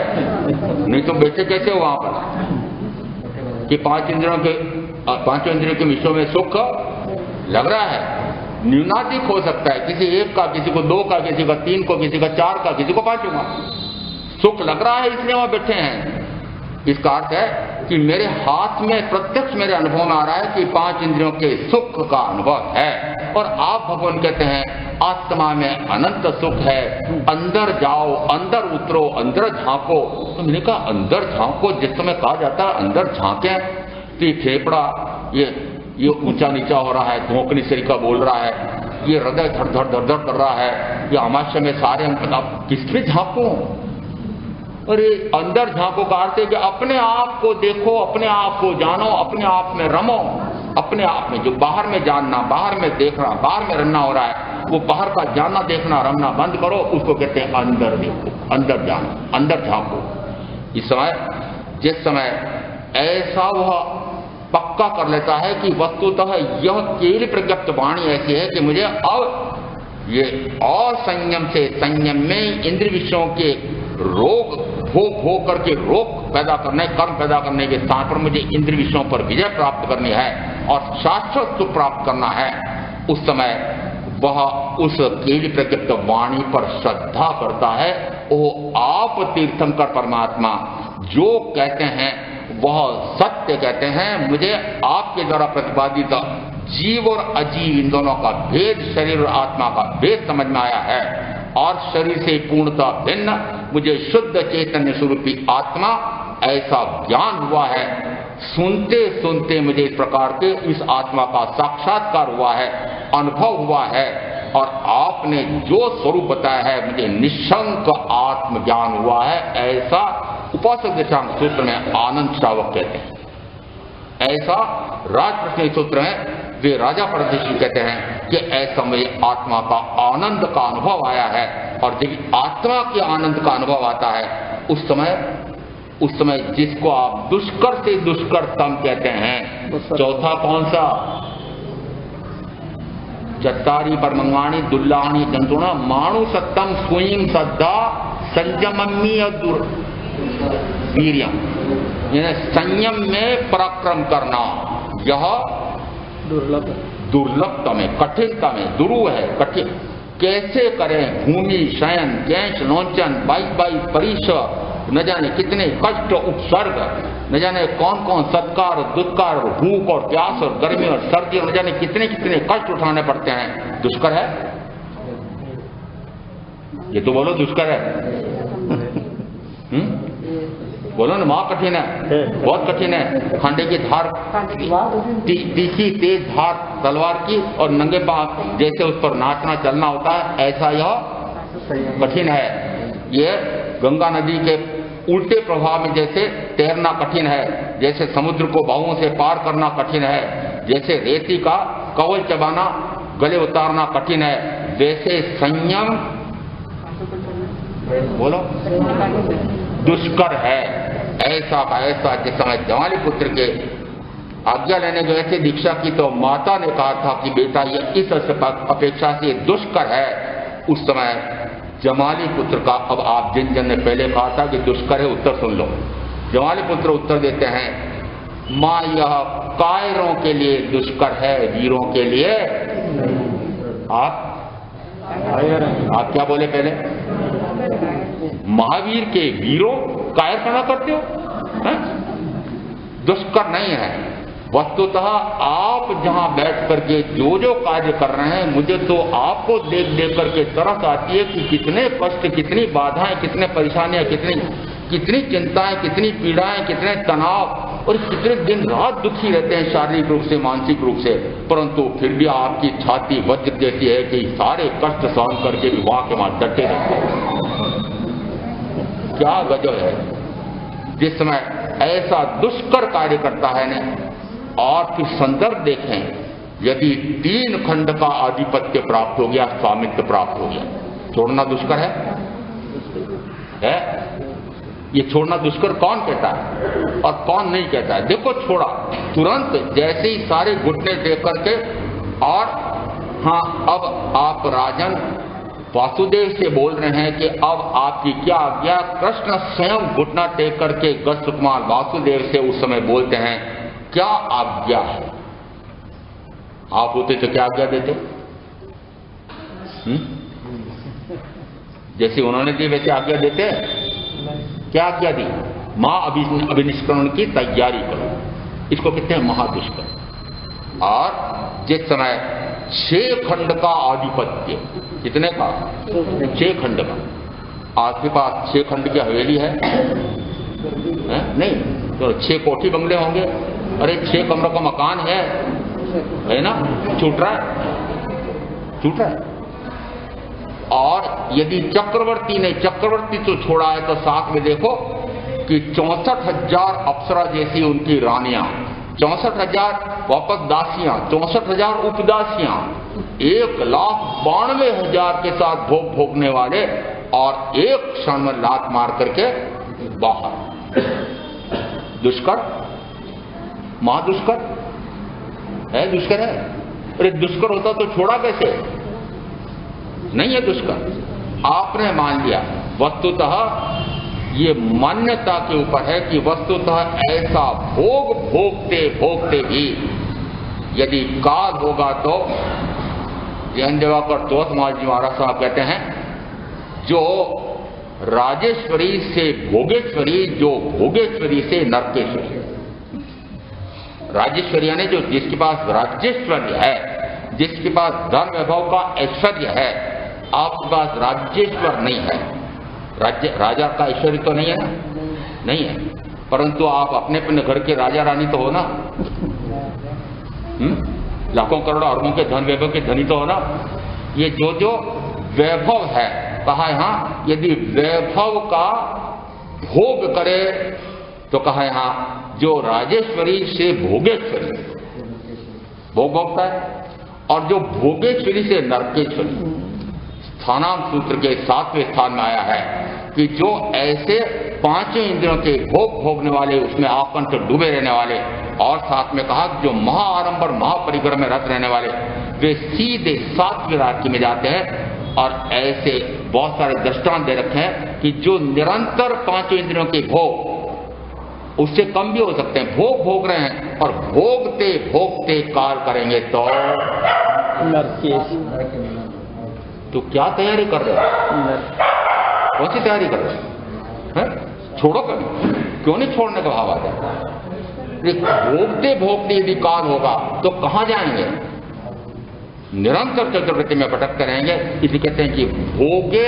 नहीं तो बैठे कैसे हो वहां पर कि 5 इंद्रियों के विषयों में सुख लग रहा है। न्यूनाधिक हो सकता है, किसी एक का, किसी को 2 का, किसी का 3 को, किसी का 4 का, किसी को 5 का सुख लग रहा है, इसलिए वहां बैठे हैं। इसका अर्थ है कि मेरे हाथ में प्रत्यक्ष मेरे अनुभव में आ रहा है कि 5 इंद्रियों के सुख का अनुभव है। और आप भगवान कहते हैं आत्मा में अनंत सुख है, अंदर जाओ, अंदर उतरो, अंदर झांको। तो मैंने कहा अंदर झांको, जिस समय कहा जाता है अंदर झांके तो ये फेफड़ा ये ऊंचा नीचा हो रहा है, धोकनी सरीका बोल रहा है, ये हृदय धड़ धड़ धड़ धड़ कर रहा है, ये आमाशय में सारे हम किसमें झांको। अरे अंदर झांको का अर्थ है कि अपने आप को देखो, अपने आप को जानो, अपने आप में रमो, अपने आप में जो बाहर में जानना, बाहर में देखना, बाहर में रमना हो रहा है, वो बाहर का जानना देखना रमना बंद करो। उसको कहते हैं अंदर देखो, अंदर जानो, अंदर झांको। इस समय जिस समय ऐसा वह पक्का कर लेता है कि वस्तुतः यह केवल प्रज्ञप्त वाणी ऐसी है कि मुझे अब ये और संयम से संयम में इंद्र विषयों के रोग भोग करके रोग पैदा करने, कर्म पैदा करने के स्थान पर मुझे इंद्र विषयों पर विजय प्राप्त करनी है और शाश्वत सुख प्राप्त करना है। उस समय वह उस केवल प्रज्ञप्त वाणी पर श्रद्धा करता है। वो आप तीर्थंकर परमात्मा जो कहते हैं वह सत्य कहते हैं। मुझे आपके द्वारा प्रतिपादित जीव और अजीव इन दोनों का भेद, शरीर और आत्मा का भेद समझ में आया है और शरीर से पूर्णतः भिन्न मुझे शुद्ध चैतन्य स्वरूपी आत्मा ऐसा ज्ञान हुआ है। सुनते सुनते मुझे इस प्रकार के इस आत्मा का साक्षात्कार हुआ है, अनुभव हुआ है और आपने जो स्वरूप बताया है मुझे निशंक आत्मज्ञान हुआ है। ऐसा उपासक दशांग सूत्र में आनंद श्रावक कहते हैं। ऐसा राजप्रश्न सूत्र में वे राजा परदेशी कहते हैं कि ऐसा मुझे आत्मा का आनंद का अनुभव आया है। और जब आत्मा के आनंद का अनुभव आता है उस समय जिसको आप दुष्कर से दुष्करतम कहते हैं, चौथा कौन सा? चत्तारी परमंगाणी दुल्लाणी जंतुना माणु सत्तम स्वयं सद्धा संयमी वीर्यम, संयम में पराक्रम करना यह दुर्लभतम है, कठिनतम है, दुरूह है, कठिन। कैसे करें? भूमि शयन कैश नौचन 22 परिश, न जाने कितने कष्ट उपसर्ग, न जाने कौन कौन सत्कार दुष्कार, भूख और प्यास और गर्मी और सर्दी और न जाने कितने कितने कष्ट उठाने पड़ते हैं। दुष्कर है ये तो बोलो, दुष्कर है। बोलो ना, माँ कठिन है, बहुत कठिन है। खंडे की धार, तीखी तेज धार तलवार की और नंगे पांव जैसे उस पर नाचना चलना होता है, ऐसा यह कठिन है। ये गंगा नदी के उल्टे प्रवाह में जैसे तैरना कठिन है, जैसे समुद्र को बाहुओं से पार करना कठिन है, जैसे रेती का कवल चबाना गले उतारना कठिन है, वैसे संयम बोलो दुष्कर है। ऐसा का ऐसा जिस समय जमाली पुत्र के आज्ञा लेने गए थे दीक्षा की, तो माता ने कहा था कि बेटा ये इस अपेक्षा से दुष्कर है। उस समय जमाली पुत्र का, अब आप जिन जन ने पहले कहा था कि दुष्कर है, उत्तर सुन लो। जमाली पुत्र उत्तर देते हैं, माँ यह कायरों के लिए दुष्कर है, वीरों के लिए। आप क्या बोले पहले? महावीर के वीरों कायर खड़ा करते हो, दुष्कर नहीं है। वस्तुतः आप जहां बैठ करके जो कार्य कर रहे हैं, मुझे तो आपको देख देख करके तरस आती है कि कितने कष्ट, कितनी बाधाएं, कितने परेशानियां, कितनी चिंताएं, कितनी पीड़ाएं, कितने तनाव और कितने दिन रात दुखी रहते हैं शारीरिक रूप से, मानसिक रूप से, परंतु फिर भी आपकी छाती वज्र जैसी है कि सारे कष्ट सहन करके भी वहां के वहां डटे रहते हैं। क्या गजब है जिस समय ऐसा दुष्कर कार्य करता है ने। और फिर संदर्भ देखें, यदि 3 खंड का आधिपत्य प्राप्त हो गया, स्वामित्व प्राप्त हो गया, छोड़ना दुष्कर है? ये छोड़ना दुष्कर कौन कहता है और कौन नहीं कहता है? देखो छोड़ा तुरंत, जैसे ही सारे घुटने टेक करके, और हाँ अब आप राजन वासुदेव से बोल रहे हैं कि अब आपकी क्या आज्ञा। कृष्ण स्वयं घुटना टेक करके गस्त कुमार वासुदेव से उस समय बोलते हैं, क्या आज्ञा है? आप होते तो क्या आज्ञा देते? जैसे उन्होंने दी वैसे आज्ञा देते? क्या आज्ञा दी? मां अभिनिष्करण की तैयारी करो, इसको कहते हैं महादुष्कर। और जिस समय 6 खंड का आधिपत्य, कितने का? 6 खंड का। आपके पास 6 खंड की हवेली है? नहीं तो 6 कोठी बंगले होंगे। अरे 6 कमरों का मकान है ना? छूट रहा है। और यदि चक्रवर्ती ने, चक्रवर्ती तो छोड़ा है, तो साथ में देखो कि 64,000 अप्सरा जैसी उनकी रानियां, 64,000 वापस दासियां, 64,000 उपदासियां, 1,92,000 के साथ भोग भोगने वाले, और एक क्षण में लात मार करके बाहर। दुष्कर, महादुष्कर है? दुष्कर है? अरे दुष्कर होता तो छोड़ा कैसे? नहीं है दुष्कर। आपने मान लिया, वस्तुतः ये मान्यता के ऊपर है कि वस्तुतः ऐसा भोग भोगते भोगते भी यदि काल होगा तो जैन देवाकर तोत महाराज साहब कहते हैं, जो राजेश्वरी से भोगेश्वरी, जो भोगेश्वरी से नरकेश्वरी। राजेश्वरी यानी जो जिसके पास राज्येश्वर्य है, जिसके पास धन वैभव का ऐश्वर्य है, आपके पास राज्येश्वर नहीं है। राजा का ऐश्वर्य तो नहीं है ना? नहीं है, परंतु आप अपने अपने घर के राजा रानी तो हो ना। लाखों करोड़ों अरबों के धन वैभव के धनी तो हो ना। ये जो जो वैभव है, कहा यहां यदि वैभव का भोग करे तो कहा यहां जो राजेश्वरी से भोगेश्वरी भोग भोगता है, और जो भोगेश्वरी से नरकेश्वरी। स्थानाम सूत्र के 7वें स्थान में आया है कि जो ऐसे 5 इंद्रियों के भोग भोगने वाले, उसमें आकंठ डूबे रहने वाले, और साथ में कहा जो महाआरंभ महापरिग्रह में रत रहने वाले, वे सीधे 7वीं रात्रि में जाते हैं। और ऐसे बहुत सारे दृष्टांत दे रखे हैं कि जो निरंतर 5 इंद्रियों के भोग, उससे कम भी हो सकते हैं, भोग भोग रहे हैं और भोगते भोगते काल करेंगे तो तो क्या तैयारी कर रहे हो? कौन सी तैयारी कर रहे हो? छोड़ो कभी, क्यों नहीं छोड़ने का भाव आता है? भोगते भोगते यदि काल होगा तो कहां जाएंगे? निरंतर चतुर्वृत्ति में भटकते रहेंगे। इसलिए कहते हैं कि भोगे,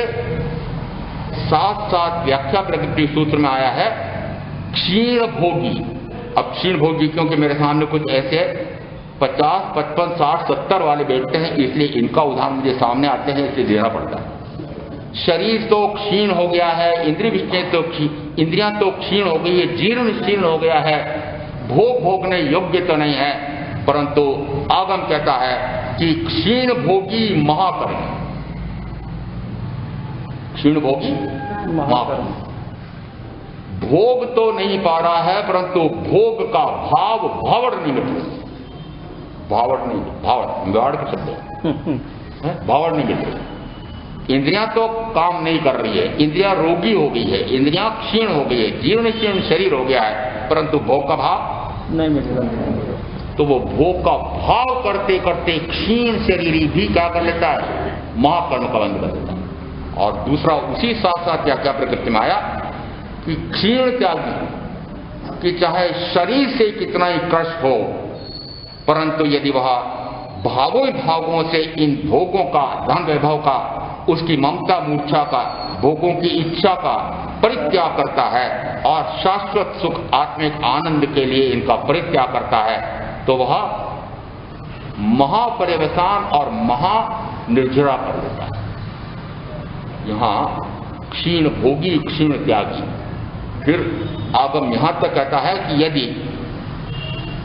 साथ साथ व्याख्या प्रकृति सूत्र में आया है क्षीण भोगी। अब क्षीण भोगी क्योंकि मेरे सामने कुछ ऐसे 50, 55, 60, 70 वाले बैठते हैं, इसलिए इनका उदाहरण मुझे सामने आते हैं, इसलिए देना पड़ता है। शरीर तो क्षीण हो गया है, इंद्रियां तो क्षीण हो गई है, जीर्ण शीर्ण हो गया है, भोग भोगने योग्य तो नहीं है, परंतु आगम कहता है कि क्षीण भोगी महाकर्म। क्षीण भोगी महाकर्म, भोग तो नहीं पा रहा है, परंतु भोग का भाव भावड़ नहीं मिल रहा। भावड़ नहीं, भावड़ के शब्द भावड़ नहीं मिल रही। इंद्रियां तो काम नहीं कर रही है, इंद्रियां रोगी हो गई है, इंद्रियां क्षीण हो गई है, जीर्ण शीर्ण शरीर हो गया है, परंतु भोग का भाव नहीं मिल रहा। तो वो भोग का भाव करते करते क्षीण शरीर भी क्या कर लेता है? महाकर्म का बंद कर लेता है। और दूसरा उसी साथ साथ क्या प्रकृति में आया कि क्षीण त्यागी, कि चाहे शरीर से कितना ही कष्ट हो, परंतु यदि वह भावों से इन भोगों का, धन वैभव का, उसकी ममता मूर्छा का, भोगों की इच्छा का परित्याग करता है और शाश्वत सुख आत्मिक आनंद के लिए इनका परित्याग करता है, तो वह महापर्यवसान और महानिर्जरा कर देता है। यहाँ क्षीण भोगी क्षीण त्यागी। फिर आगम यहां तक कहता है कि यदि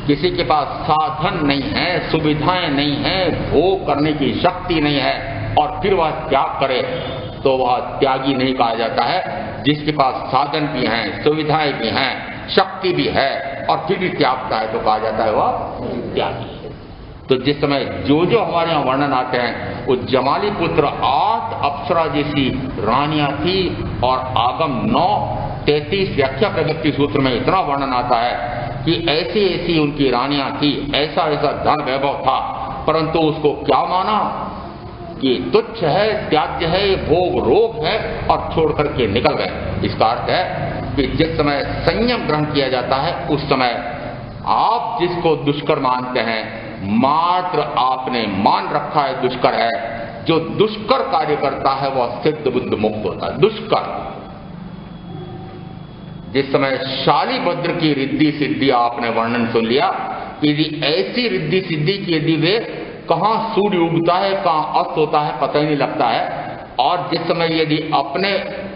किसी के पास साधन नहीं है, सुविधाएं नहीं है, भोग करने की शक्ति नहीं है और फिर वह त्याग करे, तो वह त्यागी नहीं कहा जाता है। जिसके पास साधन भी हैं, सुविधाएं भी हैं, शक्ति भी है और फिर भी त्यागता है, तो कहा जाता है वह त्यागी है। तो जिस समय जो जो हमारे यहाँ वर्णन आते हैं, वो जमाली पुत्र 8 अप्सरा जैसी रानियां थी और आगम 9:33 व्याख्या प्रगति सूत्र में इतना वर्णन आता है कि ऐसी ऐसी उनकी रानियां थी, ऐसा ऐसा धन वैभव था, परंतु उसको क्या माना कि तुच्छ है, त्याज्य है, भोग रोग है और छोड़ करके निकल गए। इसका अर्थ है कि जिस समय संयम ग्रहण किया जाता है, उस समय आप जिसको दुष्कर मानते हैं, मात्र आपने मान रखा है दुष्कर है। जो दुष्कर कार्य करता है वह सिद्ध बुद्ध मुक्त होता है। दुष्कर जिस समय शालिभद्र की रिद्धि सिद्धि आपने वर्णन सुन लिया, यदि ऐसी रिद्धि सिद्धि की यदि वे कहां सूर्य उगता है कहां अस्त होता है पता ही नहीं लगता है, और जिस समय यदि अपने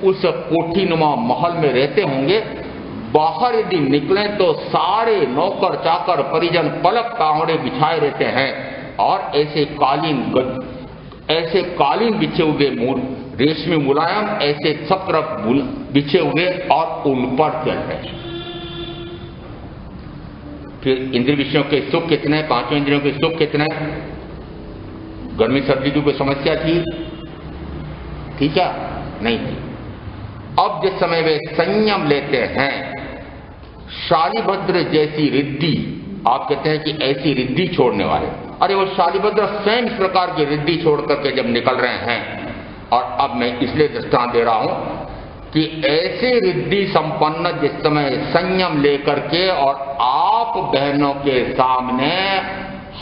उस कोठीनुमा महल में रहते होंगे, बाहर यदि निकलें तो सारे नौकर चाकर परिजन पलक कांवड़े बिछाए रहते हैं और ऐसे कालीन बिछे हुए रेशमी मुलायम ऐसे सब तरफ बिछे हुए और उन पर चल रहे। फिर इंद्रिय विषयों के सुख कितने, पांचों इंद्रियों के सुख कितने, गर्मी सर्दी की कोई समस्या थी क्या? नहीं थी। अब जिस समय वे संयम लेते हैं, शालिभद्र जैसी रिद्धि, आप कहते हैं कि ऐसी रिद्धि छोड़ने वाले, अरे वो शालिभद्र स्वयं इस प्रकार की रिद्धि छोड़ करके जब निकल रहे हैं, और अब मैं इसलिए दृष्टांत दे रहा हूं कि ऐसे रिद्धि संपन्न जिस समय संयम लेकर के और आप बहनों के सामने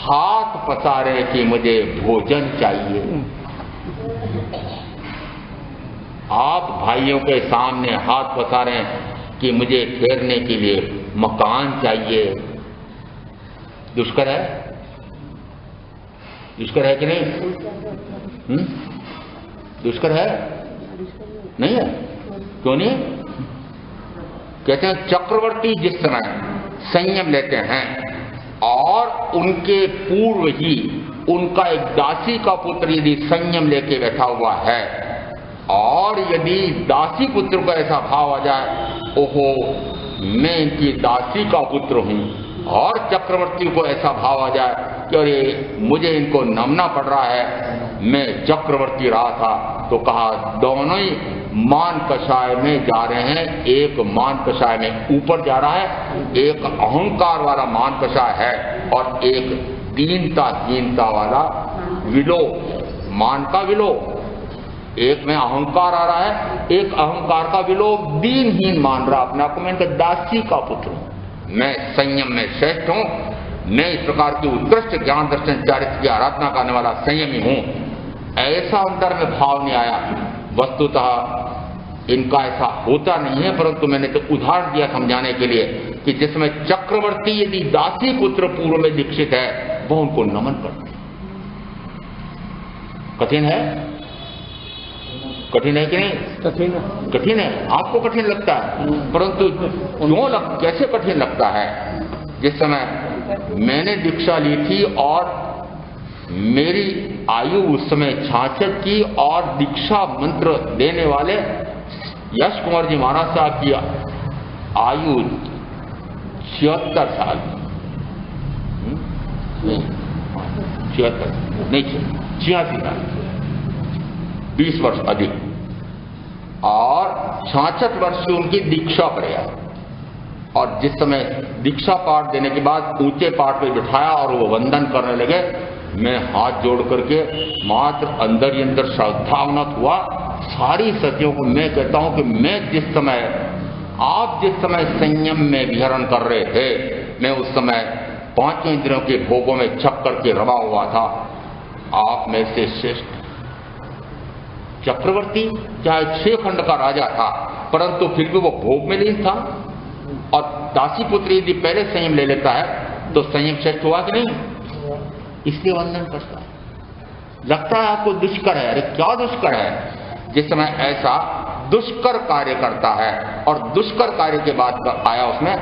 हाथ पसारे कि मुझे भोजन चाहिए, आप भाइयों के सामने हाथ पसारे कि मुझे ठहरने के लिए मकान चाहिए, दुष्कर है? दुष्कर है कि नहीं? दुष्कर है? नहीं है? क्यों नहीं? कहते हैं चक्रवर्ती जिस समय संयम लेते हैं और उनके पूर्व ही उनका एक दासी का पुत्र यदि संयम लेके बैठा हुआ है, और यदि दासी पुत्र को ऐसा भाव आ जाए, ओहो मैं इनकी दासी का पुत्र हूं, और चक्रवर्ती को ऐसा भाव आ जाए कि अरे मुझे इनको नमना पड़ रहा है, मैं चक्रवर्ती रहा था, तो कहा दोनों ही मान कषाय में जा रहे हैं। एक मान कषाय में ऊपर जा रहा है, एक अहंकार वाला मान कषाय है और एक दीनता वाला विलोप, मान का विलोप। एक में अहंकार आ रहा है, एक अहंकार का विलोप, दीनहीन मान रहा अपने आप को, मैं इनका दासी का पुत्र हूं, मैं संयम में श्रेष्ठ हूं, मैं इस प्रकार की उत्कृष्ट ज्ञान दर्शन चारित्र की आराधना करने वाला संयमी हूं। ऐसा अंदर में भाव नहीं आया। वस्तुतः इनका ऐसा होता नहीं है, परंतु मैंने तो उदाहरण दिया समझाने के लिए कि जिसमें चक्रवर्ती यदि दासी पुत्र पूर्व में दीक्षित है, वह उनको नमन करते। कठिन है? कठिन है कि नहीं? कठिन है। कठिन है, आपको कठिन लगता है, परंतु कैसे कठिन लगता है? जिस समय मैंने दीक्षा ली थी और मेरी आयु उस समय 66 की, और दीक्षा मंत्र देने वाले यश कुमार जी महाराज साहब की आयु 76 साल, 86 साल, 20 वर्ष अधिक, और 66 वर्ष की उनकी दीक्षा प्रयास। और जिस समय दीक्षा पाठ देने के बाद ऊंचे पाठ पे बिठाया और वो वंदन करने लगे, मैं हाथ जोड़ करके मात्र अंदर ही अंदर श्रद्धावनत हुआ। सारी सतियों को मैं कहता हूं कि मैं आप जिस समय संयम में विहरण कर रहे थे, मैं उस समय पांचों इंद्रियों के भोगों में छप करके रवा हुआ था। आप में से श्रेष्ठ चक्रवर्ती चाहे 6 खंड का राजा था, परंतु फिर भी वो भोग में नहीं था। और दासी पुत्र यदि पहले संयम ले लेता है तो संयम श्रेष्ठ हुआ कि नहीं, इसलिए वंदन करता है। लगता है आपको दुष्कर है, अरे क्या दुष्कर है, जिस समय ऐसा दुष्कर कार्य करता है और दुष्कर कार्य के बाद आया उसमें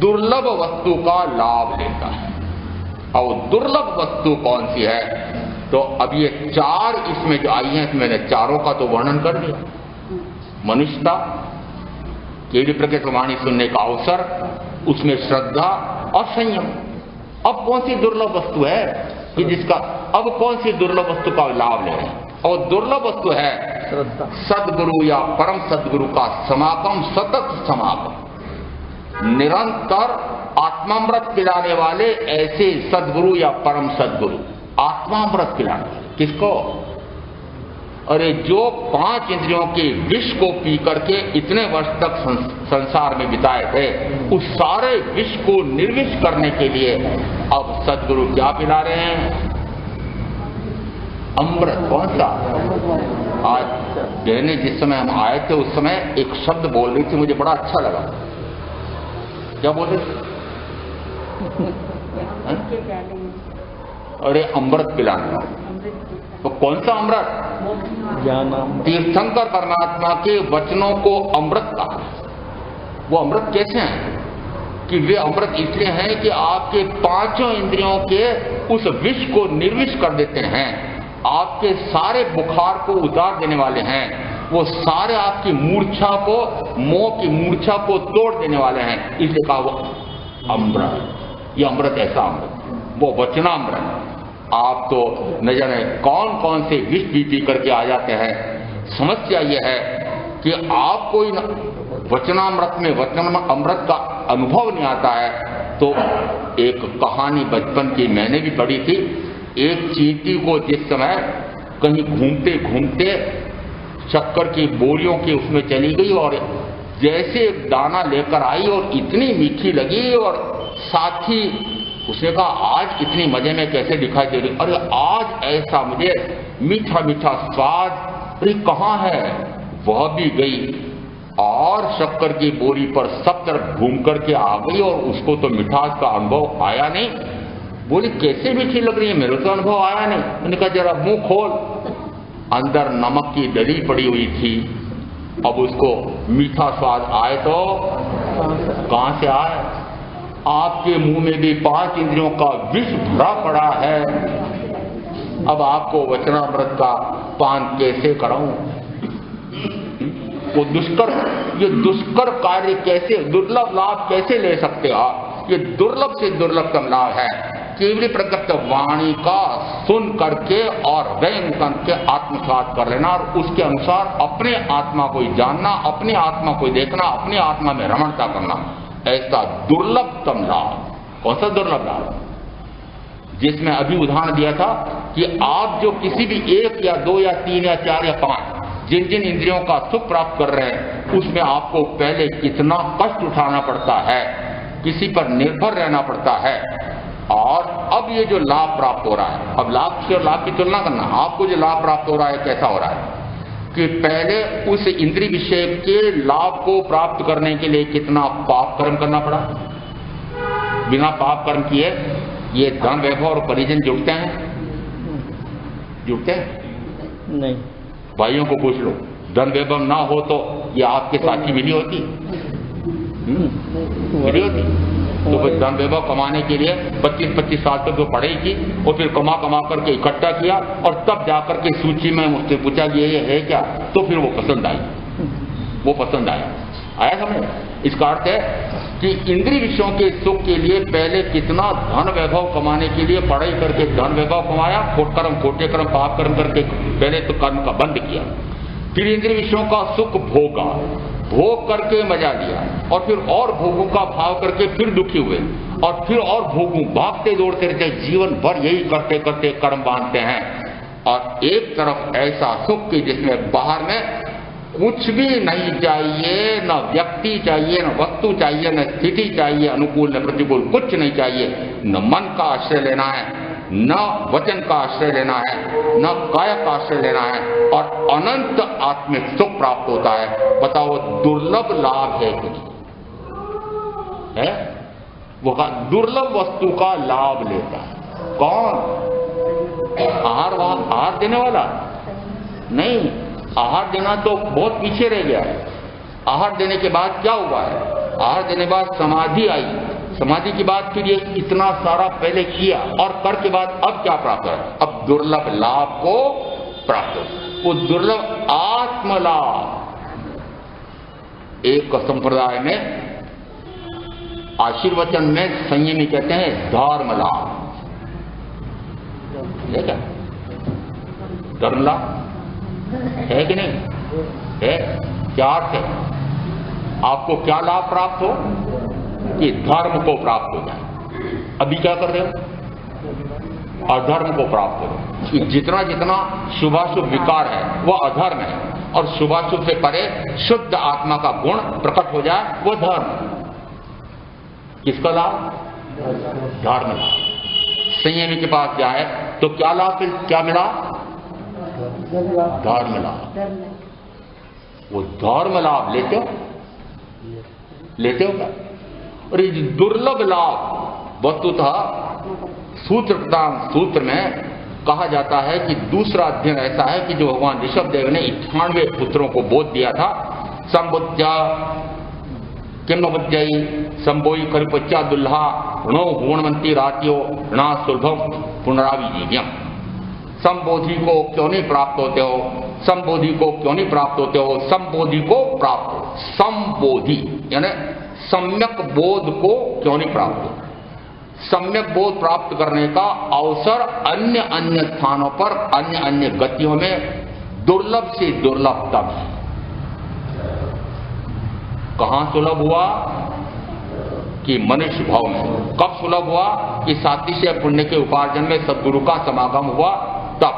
दुर्लभ वस्तु का लाभ लेता है। और दुर्लभ वस्तु कौन सी है, तो अब ये चार इसमें जो आई हैं, मैंने चारों का तो वर्णन कर दिया। मनुष्यता, केवल प्रकृत वाणी सुनने का अवसर, उसमें श्रद्धा और संयम। अब कौन सी दुर्लभ वस्तु है कि जिसका, अब कौन सी दुर्लभ वस्तु का लाभ ले रहे हैं, और दुर्लभ वस्तु है सदगुरु या परम सदगुरु का समागम, सतत समागम, निरंतर आत्मामृत पिलाने वाले ऐसे सदगुरु या परम सदगुरु। आत्मामृत पिलाने किसको, अरे जो 5 इंद्रियों के विष को पी करके इतने वर्ष तक संसार में बिताए थे, उस सारे विष को निर्विष करने के लिए अब सदगुरु क्या पिला रहे हैं, अमृत। कौन सा, आज बहने जिस समय हम आए थे उस समय एक शब्द बोल रही थी, मुझे बड़ा अच्छा लगा। क्या बोल रही थी, अरे अमृत पिलाना, तो कौन सा अमृत, तीर्थंकर परमात्मा के वचनों को अमृत कहा। वो अमृत कैसे हैं कि वे अमृत इसलिए हैं कि आपके 5 इंद्रियों के उस विष को निर्विष कर देते हैं, आपके सारे बुखार को उतार देने वाले हैं, वो सारे आपकी मूर्छा को, मोह की मूर्छा को तोड़ देने वाले हैं, इसलिए कहा वो अमृत। ये अमृत ऐसा अमृत, वो वचनामृत। आप तो न जाने कौन कौन से विष पी करके आ जाते हैं। समस्या यह है कि आपको इन वचनामृत में वचन अमृत का अनुभव नहीं आता है। तो एक कहानी बचपन की मैंने भी पढ़ी थी। एक चींटी को जिस समय कहीं घूमते घूमते शक्कर की बोरियों की उसमें चली गई और जैसे एक दाना लेकर आई और इतनी मीठी लगी, और साथ ही उसने कहा आज इतनी मजे में कैसे दिखाई दे रही, अरे आज ऐसा मुझे मीठा मीठा स्वाद, अरे कहाँ है। वह भी गई और शक्कर की बोरी पर सब तरफ घूम करके आ गई और उसको तो मिठास का अनुभव आया नहीं। बोली कैसे मीठी लग रही है, मेरे तो अनुभव आया नहीं। मैंने कहा जरा मुंह खोल, अंदर नमक की दली पड़ी हुई थी, अब उसको मीठा स्वाद आए तो कहां से आए। आपके मुंह में भी 5 इंद्रियों का विष भरा पड़ा है, अब आपको वचनामृत का पान कैसे कराऊं। वो दुष्कर, ये दुष्कर कार्य कैसे, दुर्लभ लाभ कैसे ले सकते हो आप। ये दुर्लभ से दुर्लभतम लाभ है केवल प्रकट वाणी का सुन करके और व्यंग करके आत्मसात कर लेना और उसके अनुसार अपने आत्मा को जानना, अपने आत्मा को देखना, अपने आत्मा में रमणता करना। ऐसा दुर्लभतम लाभ। कौन सा दुर्लभ लाभ, जिसमें अभी उदाहरण दिया था कि आप जो किसी भी 1 या 2 या 3 या 4 या 5 जिन जिन इंद्रियों का सुख प्राप्त कर रहे हैं, उसमें आपको पहले कितना कष्ट उठाना पड़ता है, किसी पर निर्भर रहना पड़ता है। और अब ये जो लाभ प्राप्त हो रहा है, अब लाभ से और लाभ की तुलना करना, आपको जो लाभ प्राप्त हो रहा है कैसा हो रहा है कि पहले उस इंद्रिय विषय के लाभ को प्राप्त करने के लिए कितना पाप कर्म करना पड़ा। बिना पाप कर्म किए ये धन वैभव और परिजन जुटते हैं, जुटते हैं नहीं। भाइयों को पूछ लो, धन वैभव ना हो तो ये आपके साथी मिली होती, मिली होती। तो फिर धन वैभव कमाने के लिए 25-25 साल तक तो पढ़ाई की और फिर कमा कमा करके इकट्ठा किया और तब जाकर के सूची में मुझसे पूछा कि ये है क्या, तो फिर वो पसंद आई, वो पसंद आया समझ। इसका अर्थ है कि इंद्रिय विषयों के सुख के लिए पहले कितना धन वैभव कमाने के लिए पढ़ाई करके धन वैभव कमाया, खोटे कर्म पाप कर्म करके पहले तो कर्म का बंद किया, फिर इंद्रिय विषयों का सुख भोगा, भोग करके मजा लिया और फिर और भोगों का भाव करके फिर दुखी हुए और फिर और भोगों, भागते दौड़ते रहते, जीवन भर यही करते करते कर्म बांधते हैं। और एक तरफ ऐसा सुख कि जिसमें बाहर में कुछ भी नहीं चाहिए, न व्यक्ति चाहिए, न वस्तु चाहिए, न स्थिति चाहिए अनुकूल न प्रतिकूल, कुछ नहीं चाहिए, न मन का आश्रय लेना है, न वचन का आश्रय लेना है, न काया का आश्रय लेना है, और अनंत आत्मिक सुख प्राप्त होता है। बताओ दुर्लभ लाभ है कि नहीं है? वो दुर्लभ वस्तु का लाभ लेता है कौन? आहार देने वाला नहीं। आहार देना तो बहुत पीछे रह गया है। आहार देने के बाद क्या हुआ है? आहार देने के बाद समाधि आई। समाधि के बाद फिर ये इतना सारा पहले किया और कर के बाद अब क्या प्राप्त है? अब दुर्लभ लाभ को प्राप्त हो। वो दुर्लभ आत्मलाभ। एक संप्रदाय में आशीर्वचन में संयमी कहते हैं धर्म लाभ। है क्या? धर्म लाभ है कि नहीं है? क्या अर्थ है? आपको क्या लाभ प्राप्त हो? कि धर्म को प्राप्त हो जाए। अभी क्या कर रहे हो? अधर्म को प्राप्त करो। कि जितना जितना शुभाशुभ विकार है वह अधर्म है, और शुभाशुभ से परे शुद्ध आत्मा का गुण प्रकट हो जाए वो धर्म। किसका लाभ? धर्म लाभ। संयमी के पास जाए तो क्या लाभ? क्या मिला? धर्म लाभ। वो धर्म लाभ लेते हो? लेते हो क्या? और ये दुर्लभ लाभ वस्तुतः सूत्र में कहा जाता है कि दूसरा अध्ययन ऐसा है कि जो भगवान ऋषभदेव ने 98 पुत्रों को बोध दिया था। संबुद्ध्या किम्नबुद्ध्यै संबोई करिपच्चा दुल्हा ऋणो गुणवंती रात्यो ऋणा सुलभम पुनराविजीव्यम। संबोधि को क्यों नहीं प्राप्त होते हो? संबोधि को क्यों नहीं प्राप्त होते हो? संबोधि को प्राप्त हो। संबोधि यानी सम्यक बोध को क्यों नहीं प्राप्त हो? सम्यक बोध प्राप्त करने का अवसर अन्य अन्य स्थानों पर अन्य अन्य गतियों में दुर्लभ से दुर्लभ तक है। कहां सुलभ हुआ? कि मनुष्य भाव में। कब सुलभ हुआ? कि सातिशय पुण्य के उपार्जन में सद्गुरु का समागम हुआ तब।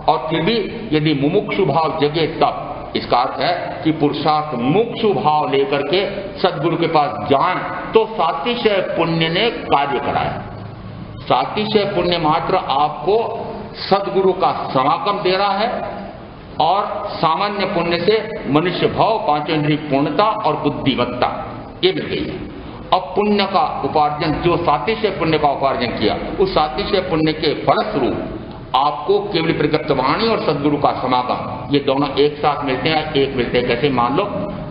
और फिर भी यदि मुमुक्षु भाव जगे तब। इसका अर्थ है कि पुरुषार्थ मुमुक्षु भाव लेकर के सद्गुरु के पास जाए तो सातिशय पुण्य ने कार्य कराया। सातिशय पुण्य मात्र आपको सद्गुरु का समागम दे रहा है, और सामान्य पुण्य से मनुष्य भाव, पांचेंद्रिय पूर्णता और बुद्धिमत्ता ये मिल गई है। अब पुण्य का उपार्जन, जो सातिशय पुण्य का उपार्जन किया, उस सातिशय पुण्य के फलस्वरूप आपको केवल प्रगट वाणी और सद्गुरु का समागम ये दोनों एक साथ मिलते हैं। एक मिलते हैं कैसे? मान लो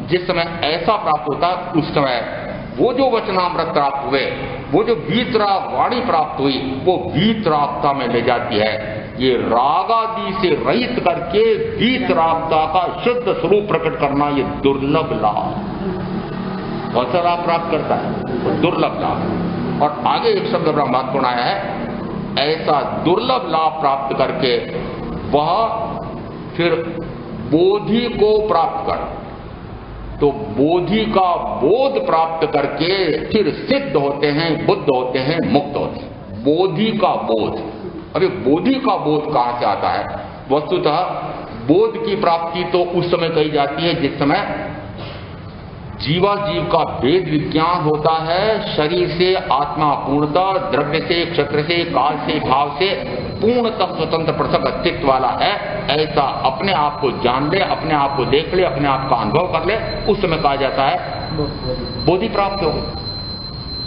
जिस समय ऐसा प्राप्त होता है उस समय वो जो वचनामृत प्राप्त हुए, वो जो वीतराग वाणी प्राप्त हुई, वो वीतरागता में ले जाती है। ये रागादि से रहित करके वीतरागता का शुद्ध स्वरूप प्रकट करना ये दुर्लभ लाभ। कौन सा लाभ प्राप्त करता है? तो दुर्लभ लाभ। और आगे एक शब्द बड़ा महत्वपूर्ण आया है, ऐसा दुर्लभ लाभ प्राप्त करके वह फिर बोधि को प्राप्त कर। तो बोधि का बोध प्राप्त करके फिर सिद्ध होते हैं, बुद्ध होते हैं, मुक्त होते हैं। बोधि का बोध। अभी बोधि का बोध कहां से आता है? वस्तुतः बोध की प्राप्ति तो उस समय कही जाती है जिस समय जीवाजीव का भेद विज्ञान होता है। शरीर से आत्मा पूर्णता, द्रव्य से, क्षेत्र से, काल से, भाव से पूर्णतः स्वतंत्र पृथक अस्तित्व वाला है, ऐसा अपने आप को जान ले, अपने आप को देख ले, अपने आप का अनुभव कर ले, उस समय कहा जाता है बोधि प्राप्त हो गई।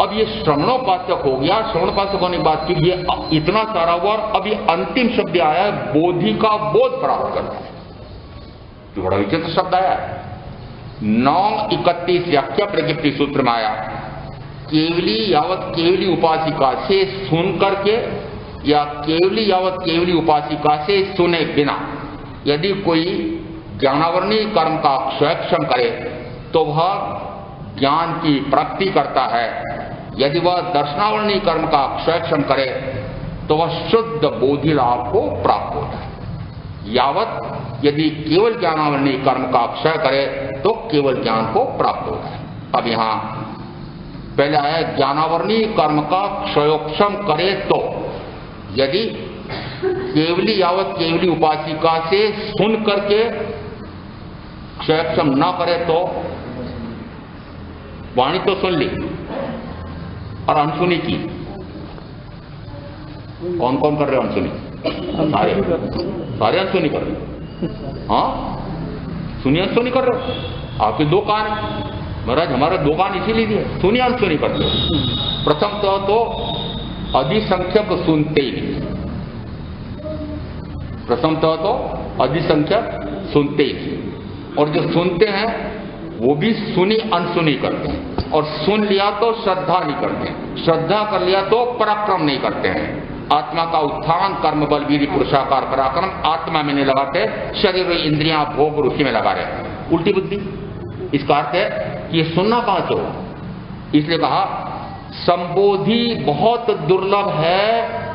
अब ये श्रवणोपासक हो गया। श्रवणोपासक होने के बाद फिर ये इतना सारा हुआ, और अभी अंतिम शब्द आया है बोधि का बोध प्राप्त करना है। तो बड़ा विचित्र शब्द आया है। 9:31 व्याख्या प्रकृति सूत्र में आया, केवली यावत केवली उपासिका से सुन करके या केवली यावत केवली उपासिका से सुने बिना यदि कोई ज्ञानावरणीय कर्म का क्षयक्षम करे तो वह ज्ञान की प्राप्ति करता है। यदि वह दर्शनावरणीय कर्म का क्षयक्षम करे तो वह शुद्ध बोधि लाभ को प्राप्त होता है। यावत यदि केवल ज्ञानावरणीय कर्म का क्षय करे तो केवल ज्ञान को प्राप्त होता है। अब यहां पहले आया ज्ञानावरणीय कर्म का क्षयोक्षम करे तो, यदि केवली यावत केवली उपासिका से सुन करके क्षयक्षम न करे तो, वाणी तो सुन ली और अनसुनी की, कौन कौन कर रहे हो अनसुनी? सारे अनसुनी कर रहे हो। हाँ, सुनिए अनसुनी कर रहे हो। आपके दो कान हैं महाराज, हमारा दो कान इसीलिए दिए, सुनिए अनसुनी करते हो। प्रथम तो अधिसंख्यक सुनते ही नहीं। प्रथमतः तो अधिसंख्यक सुनते ही नहीं, और जो सुनते हैं वो भी सुनी अनसुनी करते हैं, और सुन लिया तो श्रद्धा नहीं करते हैं, श्रद्धा कर लिया तो पराक्रम नहीं करते हैं। आत्मा का उत्थान कर्म बल वीर्य पुरुषाकार पराक्रम आत्मा में नहीं लगाते, शरीर इंद्रियां भोग रुचि में लगा रहे, उल्टी बुद्धि। इसका अर्थ है कि ये सुनना कहां से हो? इसलिए कहा संबोधि बहुत दुर्लभ है,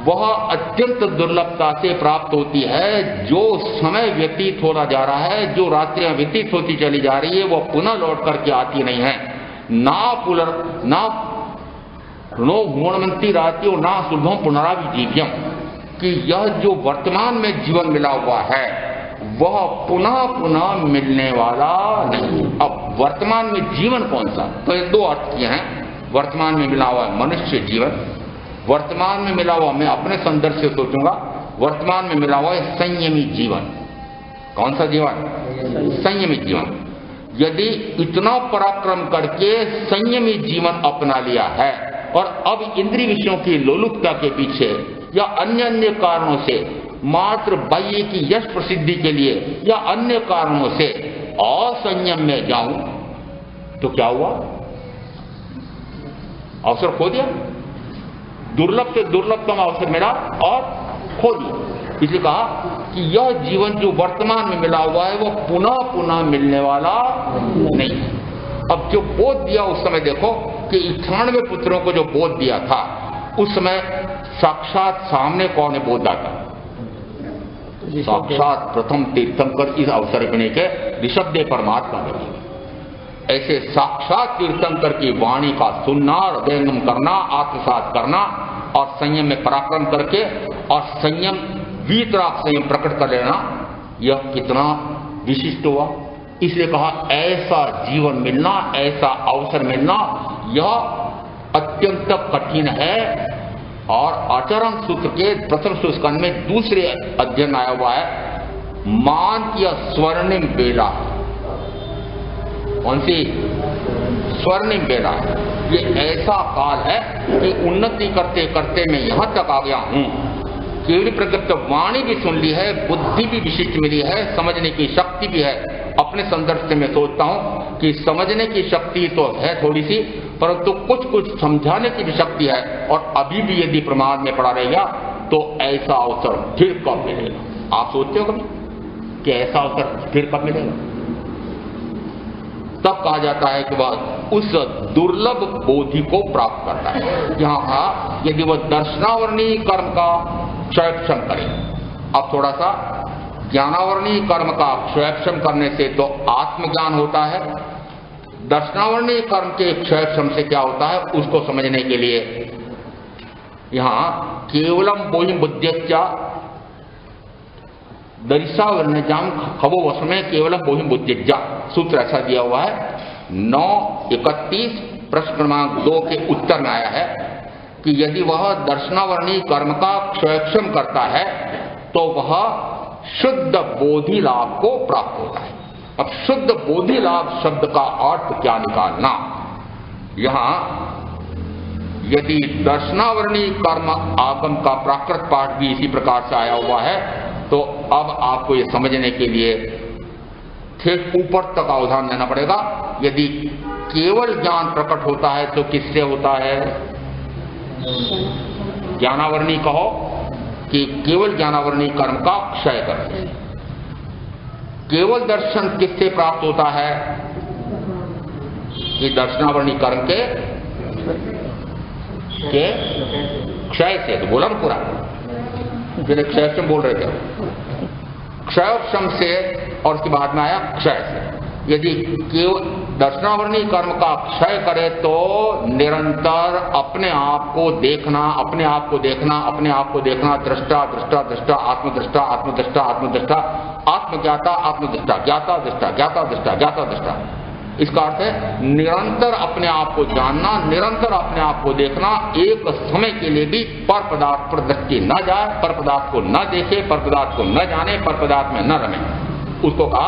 वह अत्यंत दुर्लभता से प्राप्त होती है। जो समय व्यतीत होता जा रहा है, जो रात्रियां व्यतीत होती चली जा रही है, वह पुनः लौट करके आती नहीं है। ना नो हुणमंती रात्यो ना सुलभम पुनराविजीव्यम, कि यह जो वर्तमान में जीवन मिला हुआ है वह पुनः पुनः मिलने वाला नहीं। अब वर्तमान में जीवन कौन सा? तो ये दो अर्थ किए हैं। वर्तमान में मिला हुआ है मनुष्य जीवन, वर्तमान में मिला हुआ, मैं अपने संदर्भ से सोचूंगा, वर्तमान में मिला हुआ है संयमी जीवन। कौन सा जीवन? संयमी जीवन। यदि इतना पराक्रम करके संयमी जीवन अपना लिया है और अब इंद्रिय विषयों की लोलुपता के पीछे या अन्य अन्य कारणों से, मात्र बाह्य की यश प्रसिद्धि के लिए या अन्य कारणों से असंयम में जाऊं तो क्या हुआ? अवसर खो दिया, दुर्लभ से दुर्लभतम अवसर मिला और खो दिया। इसलिए कहा कि यह जीवन जो वर्तमान में मिला हुआ है वह पुनः पुनः मिलने वाला नहीं है। अब जो बोध दिया उस समय देखो कि 98 पुत्रों को जो बोध दिया था उस समय साक्षात सामने कौन है बोधा था? साक्षात प्रथम तीर्थंकर इस अवसर करने के ऋषभदेव परमात्मा ने। ऐसे साक्षात तीर्थंकर की वाणी का सुनना, हृदयंगम करना, आत्मसात करना और संयम में पराक्रम करके और संयम वीतराग संयम प्रकट कर लेना, यह कितना विशिष्ट हुआ। इसलिए कहा ऐसा जीवन मिलना, ऐसा अवसर मिलना यह अत्यंत कठिन है। और आचरण सूत्र के प्रथम स्कंध में दूसरे अध्ययन आया हुआ है मान की स्वर्णिम बेला। कौन सी? स्वर्णिम बेला। ये ऐसा काल है कि उन्नति करते करते मैं यहां तक आ गया हूं, केवल प्रकृत वाणी भी सुन ली है, बुद्धि भी विशिष्ट मिली है, समझने की शक्ति भी है। अपने संदर्भ से मैं सोचता हूं कि समझने की शक्ति तो है थोड़ी सी, परंतु कुछ कुछ समझाने की भी शक्ति है। और अभी भी यदि प्रमाद में पड़ा रहेगा तो ऐसा अवसर फिर कब मिलेगा? आप सोचते हो कभी कि ऐसा अवसर फिर कब मिलेगा? तब कहा जाता है कि वह उस दुर्लभ बोधि को प्राप्त करता है। यहां कहा यदि वह दर्शनावरणी कर्म का क्षयक्षम करे। अब थोड़ा सा ज्ञानावरणी कर्म का क्षयक्षम करने से तो आत्मज्ञान होता है, दर्शनावरणी कर्म के क्षयक्षम से क्या होता है उसको समझने के लिए यहां केवलम बोहिम बुद्धिया दरिशावर्णजाम खबो वश में केवलम बोहिम बुद्धिजा सूत्र ऐसा दिया हुआ है। 9:31 प्रश्न क्रमांक 2 के उत्तर में आया है कि यदि वह दर्शनावरणी कर्म का क्षयक्षम करता है तो वह शुद्ध बोधि लाभ को प्राप्त होता है। अब शुद्ध बोधि लाभ शब्द का अर्थ क्या निकालना? यहां यदि दर्शनावरणी कर्म आगम का प्राकृत पाठ भी इसी प्रकार से आया हुआ है तो अब आपको ये समझने के लिए ठीक ऊपर तक अवधान देना पड़ेगा। यदि केवल ज्ञान प्रकट होता है तो किससे होता है? ज्ञानावरणी कहो कि केवल ज्ञानावरणी कर्म का क्षय करते हैं। केवल दर्शन किससे प्राप्त होता है? कि दर्शनावरणी कर्म के क्षय से। तो बोला ना पूरा, फिर क्षयक्षम बोल रहे थे, क्षयक्षम से और उसके बाद में आया क्षय से। यदि केवल दर्शनावरणी कर्म का क्षय करे तो निरंतर अपने आप को देखना, अपने आप को देखना, अपने आप को देखना, दृष्टा दृष्टा दृष्टा, आत्मदृष्टा आत्मदृष्टा आत्मदृष्टा, आत्मज्ञाता आत्मदृष्टा, ज्ञाता दृष्टा ज्ञाता दृष्टा ज्ञाता दृष्टा, इसका अर्थ है निरंतर अपने आप को जानना, निरंतर अपने आप को देखना, एक समय के लिए भी पर पदार्थ पर दृष्टि न जाए, पर पदार्थ को न देखे, पर पदार्थ को न जाने, पर पदार्थ में न रमे, उसको कहा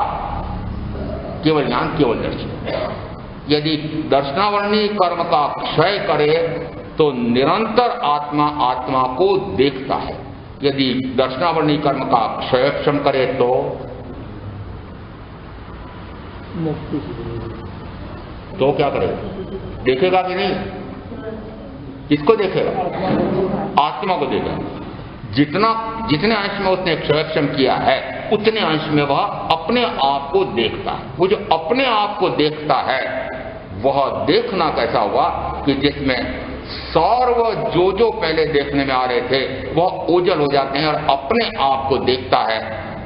केवल ज्ञान, केवल दर्शन। यदि दर्शनावरणी कर्म का क्षय करे तो निरंतर आत्मा आत्मा को देखता है। यदि दर्शनावरणी कर्म का क्षयक्षम करे तो मुक्ति क्या करेगा? देखेगा कि नहीं? किसको देखेगा? आत्मा को देखेगा। जितने अंश में उसने क्षयक्षम किया है उतने अंश में वह अपने आप को देखता है। वो जो अपने आप को देखता है वह देखना कैसा हुआ कि जिसमें सर्व जो पहले देखने में आ रहे थे वह ओझल हो जाते हैं और अपने आप को देखता है।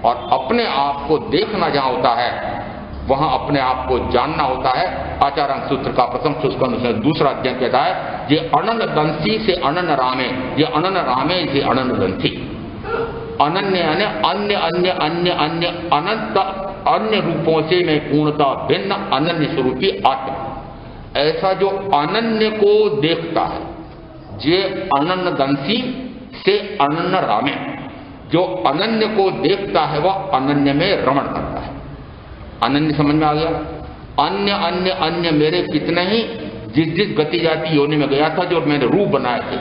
और अपने आप को देखना जहां होता है वहां अपने आप को जानना होता है। आचार्य सूत्र का प्रथम स्कंध में दूसरा अध्ययन कहता है ये अनन्य दंसी से अनन्य रामे, ये अनन्य रामे से अनन्य दंसी। अनन्य यानी अन्य अन्य अन्य अन्य अनंत अन्य रूपों से में पूर्णता भिन्न अनन्य स्वरूपी आत्मा। ऐसा जो अनन्य को देखता है, ये अनन्य दंसी से अनन्य रामे। जो अनन्य को देखता है वह अनन्य में रमण करता है। अनन्य समझ में आ गया? अन्य अन्य अन्य मेरे कितने ही जिस गति जाति योनि में गया था जो मैंने रूप बनाए थे,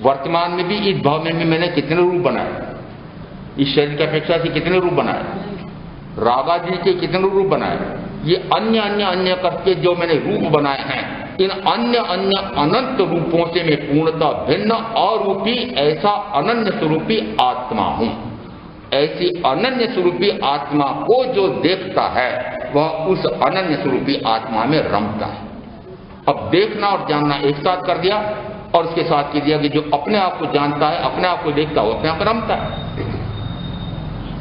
वर्तमान में भी इस भाव में भी मैंने कितने रूप बनाए, इस शरीर की अपेक्षा से कितने रूप बनाए, रागा जी के कितने रूप बनाए। ये अन्य अन्य अन्य करके जो मैंने रूप बनाए हैं, इन अन्य अन्य अनंत रूपों से मैं पूर्णता भिन्न अरूपी ऐसा अनन्य स्वरूपी आत्मा हूं। ऐसी अनन्य स्वरूपी आत्मा को जो देखता है वह उस अनन्य स्वरूपी आत्मा में रमता है। अब देखना और जानना एक साथ कर दिया और उसके साथ कह दिया कि जो अपने आप को जानता है, अपने आप को देखता है, वो अपने आप रमता है।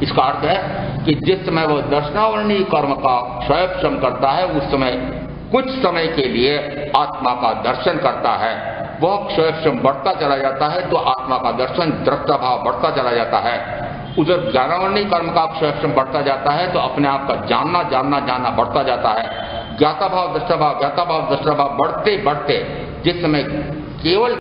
इसका अर्थ है कि जिस समय वह दर्शनावरणी कर्म का क्षयक्षम करता है उस समय कुछ समय के लिए आत्मा का दर्शन करता है। वह क्षयक्षम बढ़ता चला जाता है तो आत्मा का दर्शन दृष्टा भाव बढ़ता चला जाता है। उधर ज्ञानावरणी कर्म का क्षयक्षम बढ़ता जाता है तो अपने आप का जानना जानना जानना बढ़ता जाता है। ज्ञाता भाव दृष्टा भाव, ज्ञाता भाव दृष्टा भाव बढ़ते बढ़ते जिस समय केवल